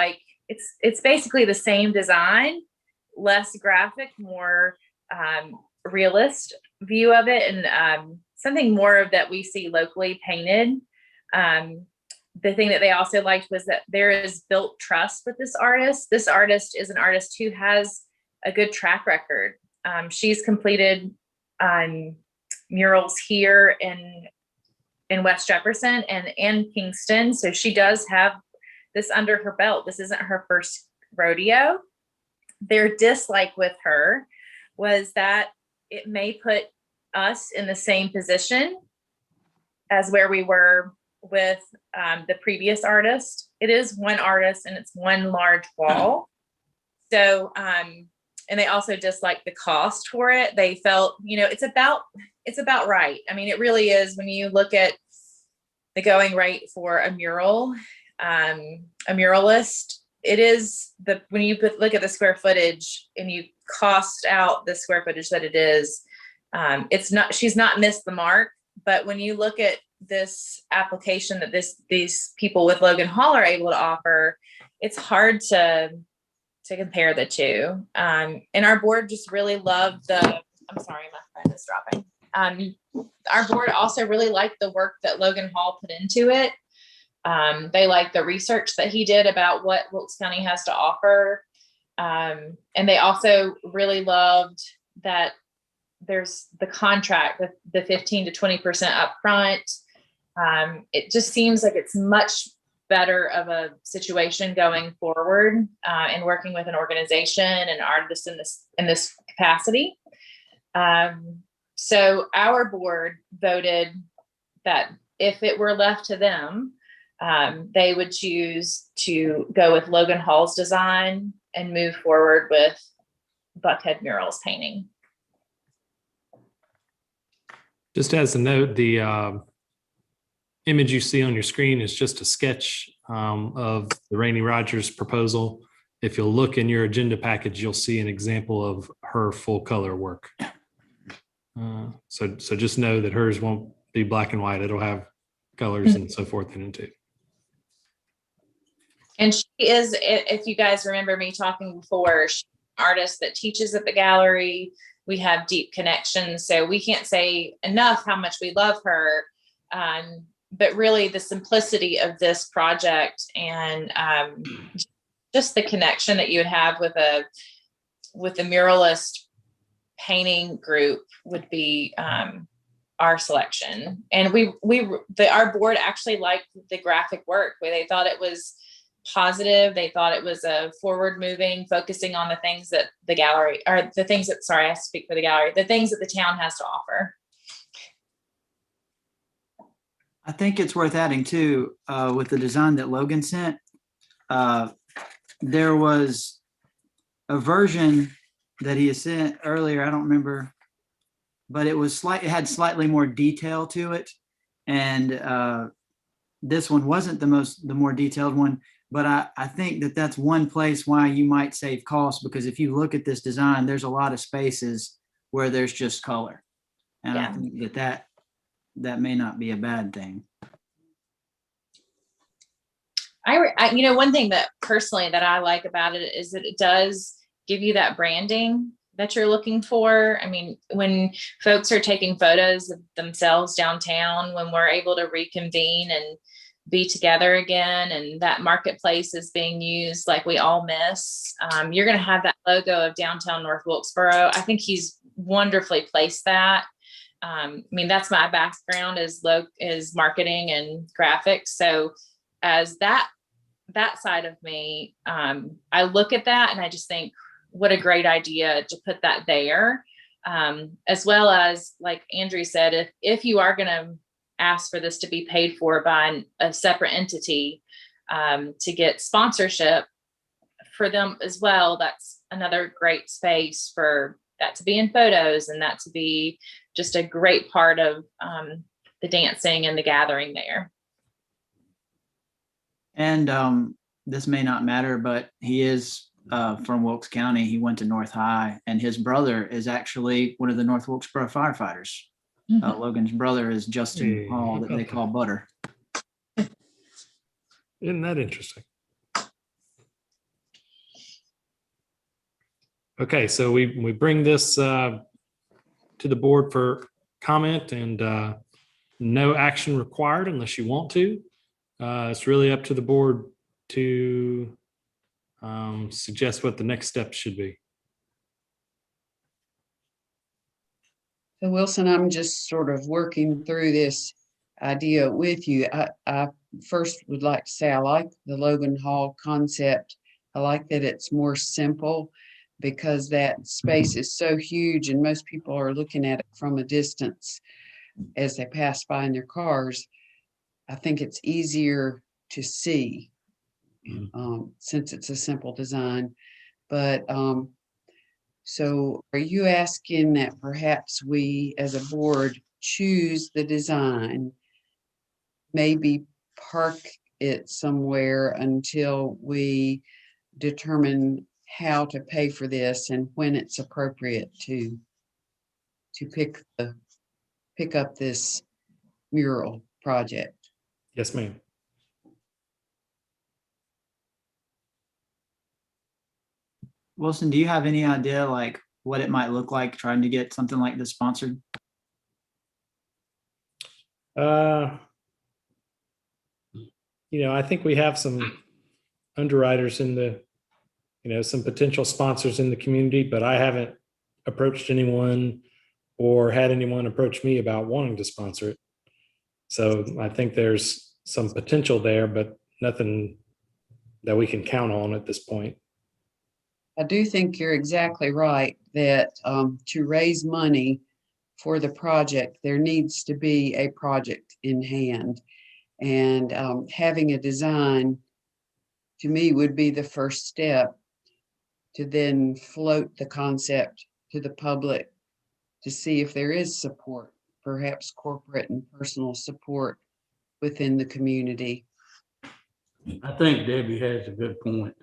it's basically the same design, less graphic, more realist view of it, and something more of that we see locally painted. the thing that they also liked was that there is built trust with this artist. This artist is an artist who has a good track record. She's completed murals here in West Jefferson and Kingston. So she does have this under her belt. This isn't her first rodeo. Their dislike with her was that it may put us in the same position as where we were with the previous artist. It is one artist and it's one large wall. So, and they also disliked the cost for it. They felt, it's about right. I mean, it really is when you look at the going rate for a mural, a muralist, it is when you look at the square footage and you cost out the square footage that it is, she's not missed the mark. But when you look at this application that these people with Logan Hall are able to offer, it's hard to compare the two. And our board just really loved I'm sorry, my phone is dropping. Our board also really liked the work that Logan Hall put into it. They liked the research that he did about what Wilkes County has to offer. And they also really loved that there's the contract with the 15 to 20% upfront. It just seems like it's much better of a situation going forward and working with an organization and artists in this capacity. So our board voted that if it were left to them, they would choose to go with Logan Hall's design and move forward with Buckhead Murals painting. Just as a note, the image you see on your screen is just a sketch of the Rainey Rogers proposal. If you'll look in your agenda package, you'll see an example of her full color work. So just know that hers won't be black and white. It'll have colors and so forth in it too. And she is, if you guys remember me talking before, she's an artist that teaches at the gallery. We have deep connections, so we can't say enough how much we love her. But really the simplicity of this project and just the connection that you would have with a muralist painting group would be our selection. And our board actually liked the graphic work, where they thought it was positive. They thought it was a forward moving, focusing on the things that the gallery, or the things that, sorry, I speak for the gallery, the things that the town has to offer. I think it's worth adding too, with the design that Logan sent, there was a version that he had sent earlier. I don't remember, but it had slightly more detail to it. And this one wasn't the more detailed one, but I think that that's one place why you might save costs, because if you look at this design, there's a lot of spaces where there's just color. And I think that may not be a bad thing. One thing that personally that I like about it is that it does give you that branding that you're looking for. I mean, when folks are taking photos of themselves downtown, when we're able to reconvene and be together again, and that marketplace is being used like we all miss, you're going to have that logo of downtown North Wilkesboro. I think he's wonderfully placed that. I mean, that's my background is marketing and graphics. So as that side of me, I look at that and I just think, what a great idea to put that there. As well as, like Andrew said, if you are going to ask for this to be paid for by a separate entity, to get sponsorship for them as well, that's another great space for that to be in photos and that to be just a great part of the dancing and the gathering there. And this may not matter, but he is from Wilkes County. He went to North High, and his brother is actually one of the North Wilkesboro firefighters. Mm-hmm. Logan's brother is Justin Hall, that they call Butter. Isn't that interesting? Okay, so we bring this to the board for comment, and no action required unless you want to. It's really up to the board to suggest what the next steps should be. So Wilson, I'm just sort of working through this idea with you. I first would like to say I like the Logan Hall concept. I like that it's more simple because that space is so huge and most people are looking at it from a distance as they pass by in their cars. I think it's easier to see since it's a simple design. But so are you asking that perhaps we as a board choose the design, maybe park it somewhere until we determine how to pay for this and when it's appropriate to pick up this mural project? Yes, ma'am. Wilson, do you have any idea like what it might look like trying to get something like this sponsored? I think we have some underwriters in the, some potential sponsors in the community, but I haven't approached anyone or had anyone approach me about wanting to sponsor it. So I think there's some potential there, but nothing that we can count on at this point. I do think you're exactly right that to raise money for the project, there needs to be a project in hand. And having a design, to me, would be the first step to then float the concept to the public to see if there is support, perhaps corporate and personal support within the community. I think Debbie has a good point.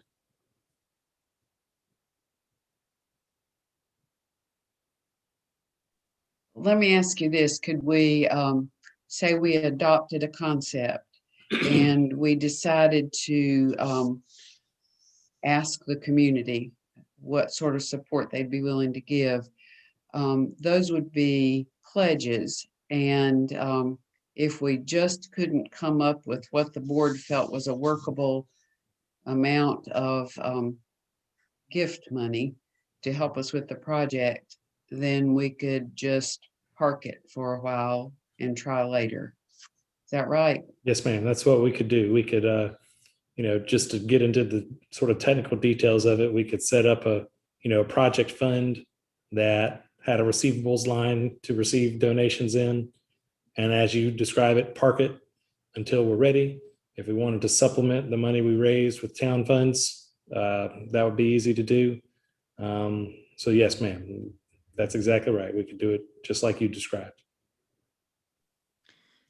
Let me ask you this, could we say we adopted a concept and we decided to ask the community what sort of support they'd be willing to give? Those would be pledges. And if we just couldn't come up with what the board felt was a workable amount of gift money to help us with the project, then we could just park it for a while and try later. Is that right? Yes, ma'am. That's what we could do. We could, just to get into the sort of technical details of it, we could set up a project fund that had a receivables line to receive donations in. And as you describe it, park it until we're ready. If we wanted to supplement the money we raised with town funds, that would be easy to do. So yes, ma'am, that's exactly right. We could do it just like you described.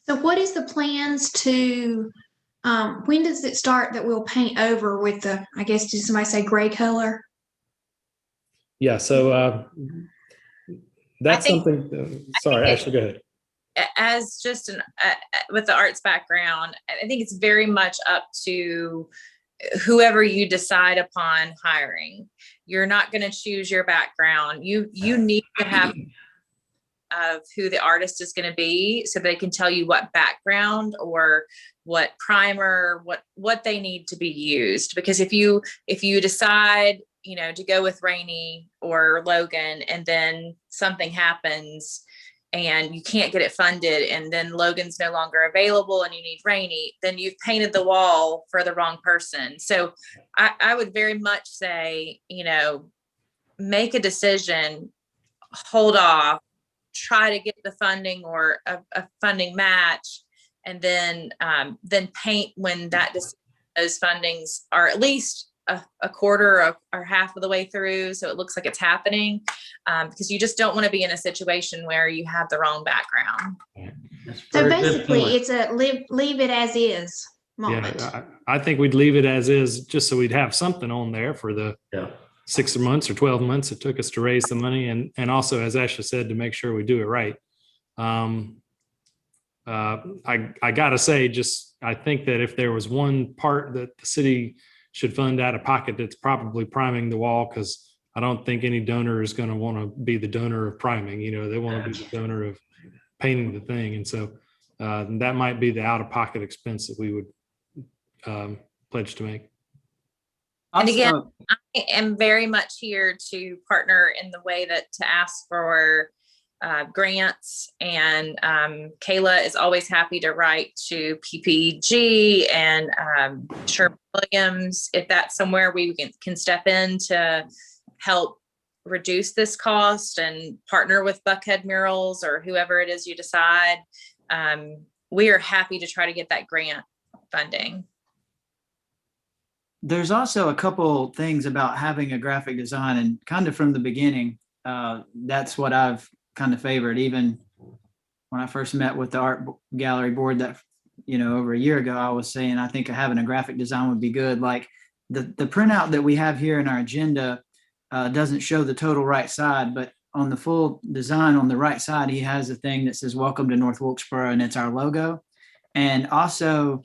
So what is the plans to, when does it start that we'll paint over with the, I guess, did somebody say gray color? Yeah, so that's something, sorry, Ashley, go ahead. As just with the arts background, I think it's very much up to whoever you decide upon hiring. You're not going to choose your background. You need to have of who the artist is going to be so they can tell you what background or what primer, what they need to be used. Because if you decide, to go with Rainey or Logan and then something happens and you can't get it funded and then Logan's no longer available and you need Rainey, then you've painted the wall for the wrong person. So I would very much say, make a decision, hold off, try to get the funding or a funding match, and then paint when those fundings are at least a quarter or half of the way through, so it looks like it's happening, because you just don't want to be in a situation where you have the wrong background. So basically, it's a leave it as is moment. Yeah, I think we'd leave it as is, just so we'd have something on there for the 6 months or 12 months it took us to raise the money, and also, as Ashley said, to make sure we do it right. I gotta say, I think that if there was one part that the city should fund out of pocket, it's probably priming the wall, because I don't think any donor is going to want to be the donor of priming. They want to be the donor of painting the thing, and so that might be the out-of-pocket expense that we would pledge to make. And again, Also, I am very much here to partner in the way that to ask for grants. And Kayla is always happy to write to PPG and Sherwin-Williams if that's somewhere we can step in to help reduce this cost and partner with Buckhead Murals or whoever it is you decide. We are happy to try to get that grant funding. there's also a couple things about having a graphic design, and kind of from the beginning, that's what I've kind of favored. Even when I first met with the art gallery board that, over a year ago, I was saying, I think having a graphic design would be good. Like the printout that we have here in our agenda doesn't show the total right side, but on the full design on the right side, he has a thing that says "Welcome to North Wilkesboro," and it's our logo. And also,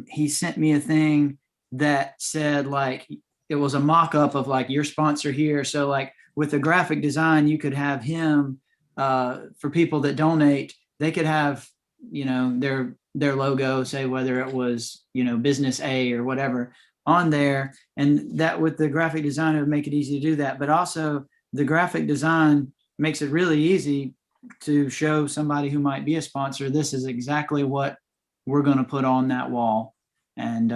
he sent me a thing that said, like, it was a mock-up of like your sponsor here. So like with the graphic design, you could have him for people that donate, they could have, their logo, say whether it was, business A or whatever on there. And that with the graphic design, it would make it easy to do that. But also the graphic design makes it really easy to show somebody who might be a sponsor, this is exactly what we're going to put on that wall. And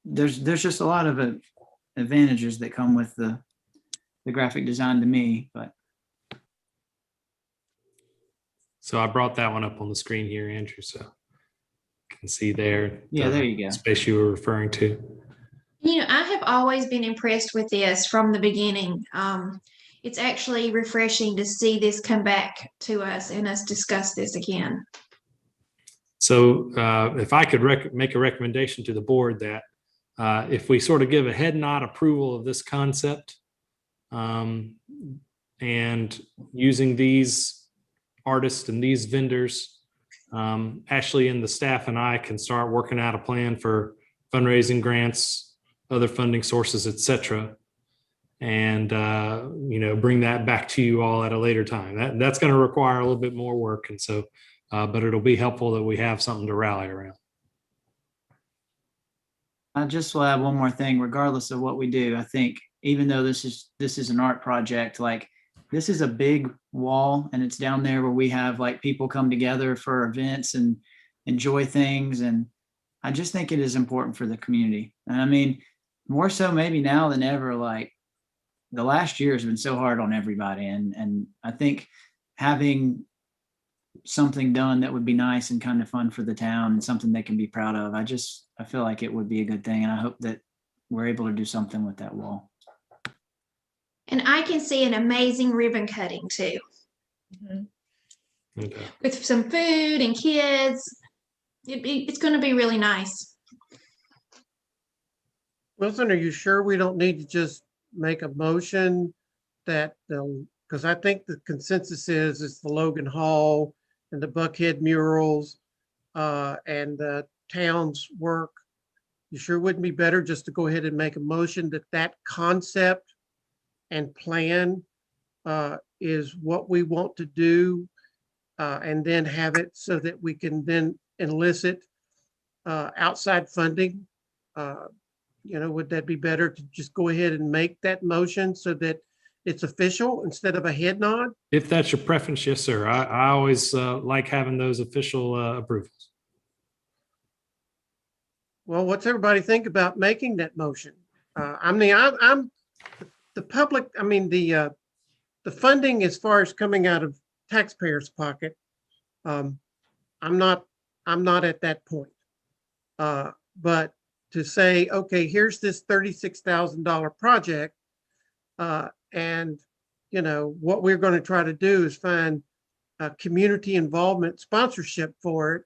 there's just a lot of advantages that come with the graphic design to me. But So I brought that one up on the screen here, Andrew, so you can see there. Yeah, the there you go. Space you were referring to. I have always been impressed with this from the beginning. It's actually refreshing to see this come back to us and us discuss this again. So if I could make a recommendation to the board that if we sort of give a head nod approval of this concept and using these artists and these vendors, Ashley and the staff and I can start working out a plan for fundraising grants, other funding sources, et cetera, and bring that back to you all at a later time. That's going to require a little bit more work, and so but it'll be helpful that we have something to rally around. I just will add one more thing. Regardless of what we do, I think even though this is an art project, like this is a big wall, and it's down there where we have like people come together for events and enjoy things, and I just think it is important for the community. And I mean, more so maybe now than ever. Like the last year has been so hard on everybody, and I think having something done that would be nice and kind of fun for the town and something they can be proud of, I feel like it would be a good thing, and I hope that we're able to do something with that wall. And I can see an amazing ribbon cutting too. Okay. With some food and kids. It's going to be really nice. Wilson, are you sure we don't need to just make a motion that, because I think the consensus is it's the Logan Hall and the Buckhead murals and the town's work. You sure wouldn't be better just to go ahead and make a motion that concept and plan is what we want to do, and then have it so that we can then elicit outside funding? Would that be better to just go ahead and make that motion so that it's official instead of a head nod? If that's your preference, yes, sir. I always like having those official approvals. Well, what's everybody think about making that motion? I'm the public. I mean, the funding as far as coming out of taxpayers' pocket. I'm not at that point. But to say, okay, here's this $36,000 project, and what we're going to try to do is find community involvement sponsorship for it.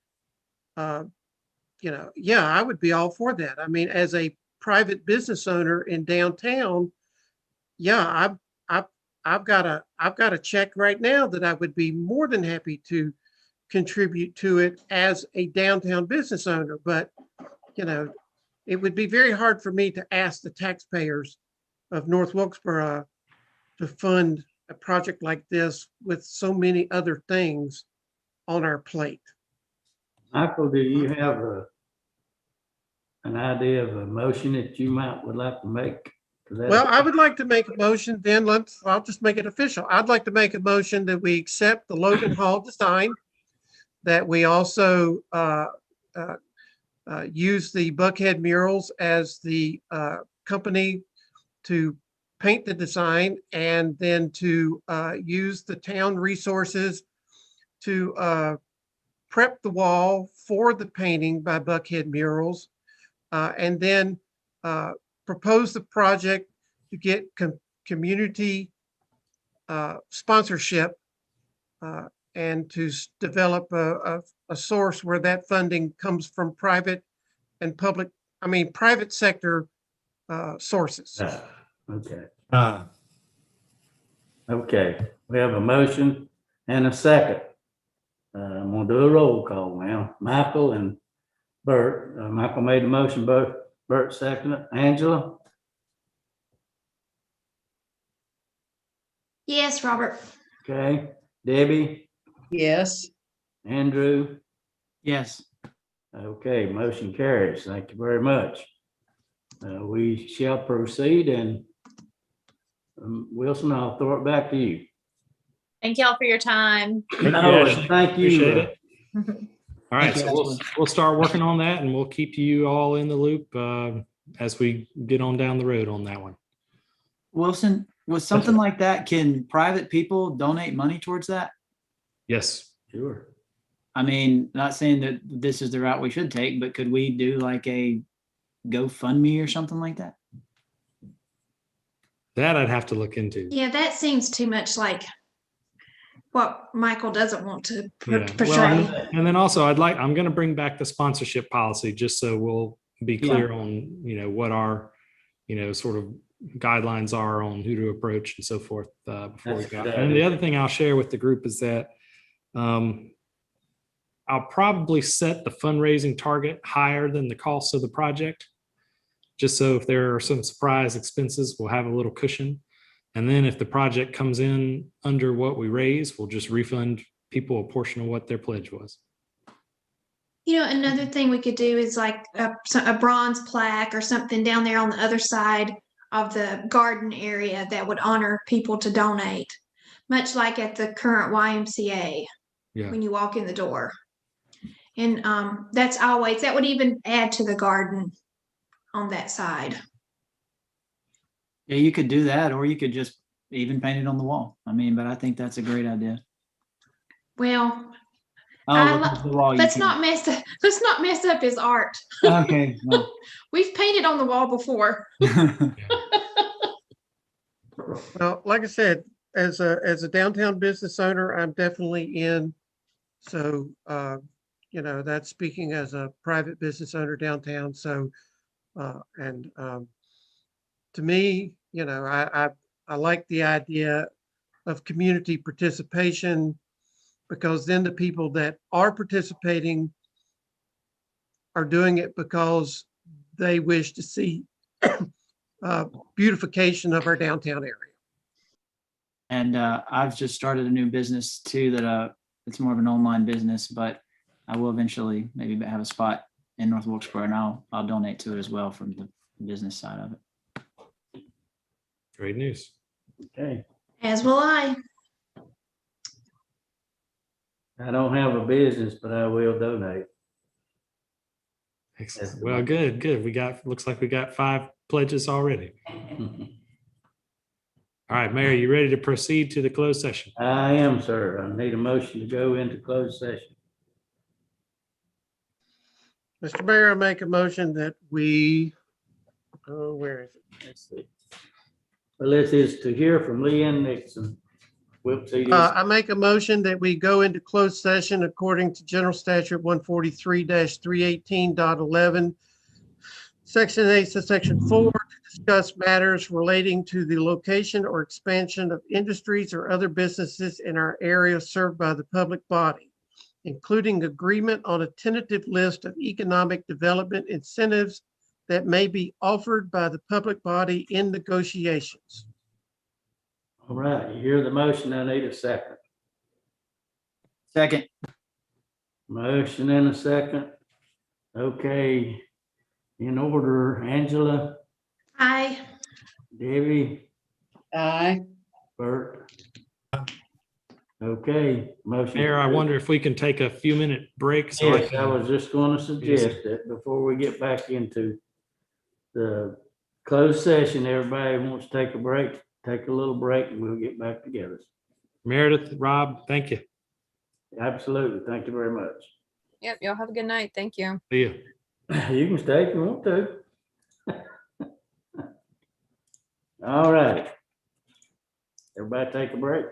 Yeah, I would be all for that. I mean, as a private business owner in downtown, yeah, I've got a check right now that I would be more than happy to contribute to it as a downtown business owner. But it would be very hard for me to ask the taxpayers of North Wilkesboro to fund a project like this with so many other things on our plate. Michael, do you have an idea of a motion that you would like to make? to that Well, I would like to make a motion, then I'll just make it official. I'd like to make a motion that we accept the Logan Hall design, that we also use the Buckhead Murals as the company to paint the design, and then to use the town resources to prep the wall for the painting by Buckhead Murals, and then propose the project to get community sponsorship, and to develop a source where that funding comes from private and public, private sector sources. Okay. Okay, we have a motion and a second. I'm gonna do a roll call now. Michael and Bert. Michael made the motion, Bert seconded. Angela? Yes, Robert. Okay. Debbie? Yes. Andrew? Yes. Okay, motion carries. Thank you very much. We shall proceed, and Wilson, I'll throw it back to you. Thank y'all for your time. No, thank you. Appreciate it. All right, Thank you, so we'll start working on that, and we'll keep you all in the loop as we get on down the road on that one. Wilson, with something like that, can private people donate money towards that? Yes. Sure. Not saying that this is the route we should take, but could we do like a GoFundMe or something like that? That I'd have to look into. Yeah, that seems too much like what Michael doesn't want to Yeah. portray. Well, and then also I'm going to bring back the sponsorship policy just so we'll be clear on, what our, sort of guidelines are on who to approach and so forth before we go. And the other thing I'll share with the group is that I'll probably set the fundraising target higher than the cost of the project, just so if there are some surprise expenses, we'll have a little cushion. And then if the project comes in under what we raise, we'll just refund people a portion of what their pledge was. Another thing we could do is like a bronze plaque or something down there on the other side of the garden area that would honor people to donate, much like at the current YMCA when you walk in the door. And that would even add to the garden on that side. Yeah, you could do that, or you could just even paint it on the wall. But I think that's a great idea. Well, let's not mess up his art. Okay. Well. We've painted on the wall before. Well, like I said, as a downtown business owner, I'm definitely in. So, that's speaking as a private business owner downtown. So, to me, I like the idea of community participation, because then the people that are participating are doing it because they wish to see beautification of our downtown area. And I've just started a new business too, that it's more of an online business, but I will eventually maybe have a spot in North Wilkesboro, and I'll donate to it as well from the business side of it. Great news. Okay. As will I. I don't have a business, but I will donate. Excellent. Well, good. Looks like we got 5 pledges already. All right, Mayor, you ready to proceed to the closed session? I am, sir. I need a motion to go into closed session. Mr. Mayor, I make a motion that we, where is it? Let's see. Well, this is to hear from Leanne Nixon. I make a motion that we go into closed session according to General Statute 143-318.11, Section 8, Section 4, to discuss matters relating to the location or expansion of industries or other businesses in our area served by the public body, including agreement on a tentative list of economic development incentives that may be offered by the public body in negotiations. All right, you hear the motion. I need a second. Second. Motion and a second. Okay. In order, Angela, Aye. Debbie, Aye. Bert. Okay, motion. Mayor, I carries. wonder if we can take a few minute break. So Yes, I was just going to Yes, suggest that before we get back into the closed session, everybody wants to take a break, take a little break and we'll get back together. Meredith, Rob, thank you. Absolutely. Thank you very much. Yep, y'all have a good night. Thank you. See you. You can stay if you want to. All right. Everybody take a break.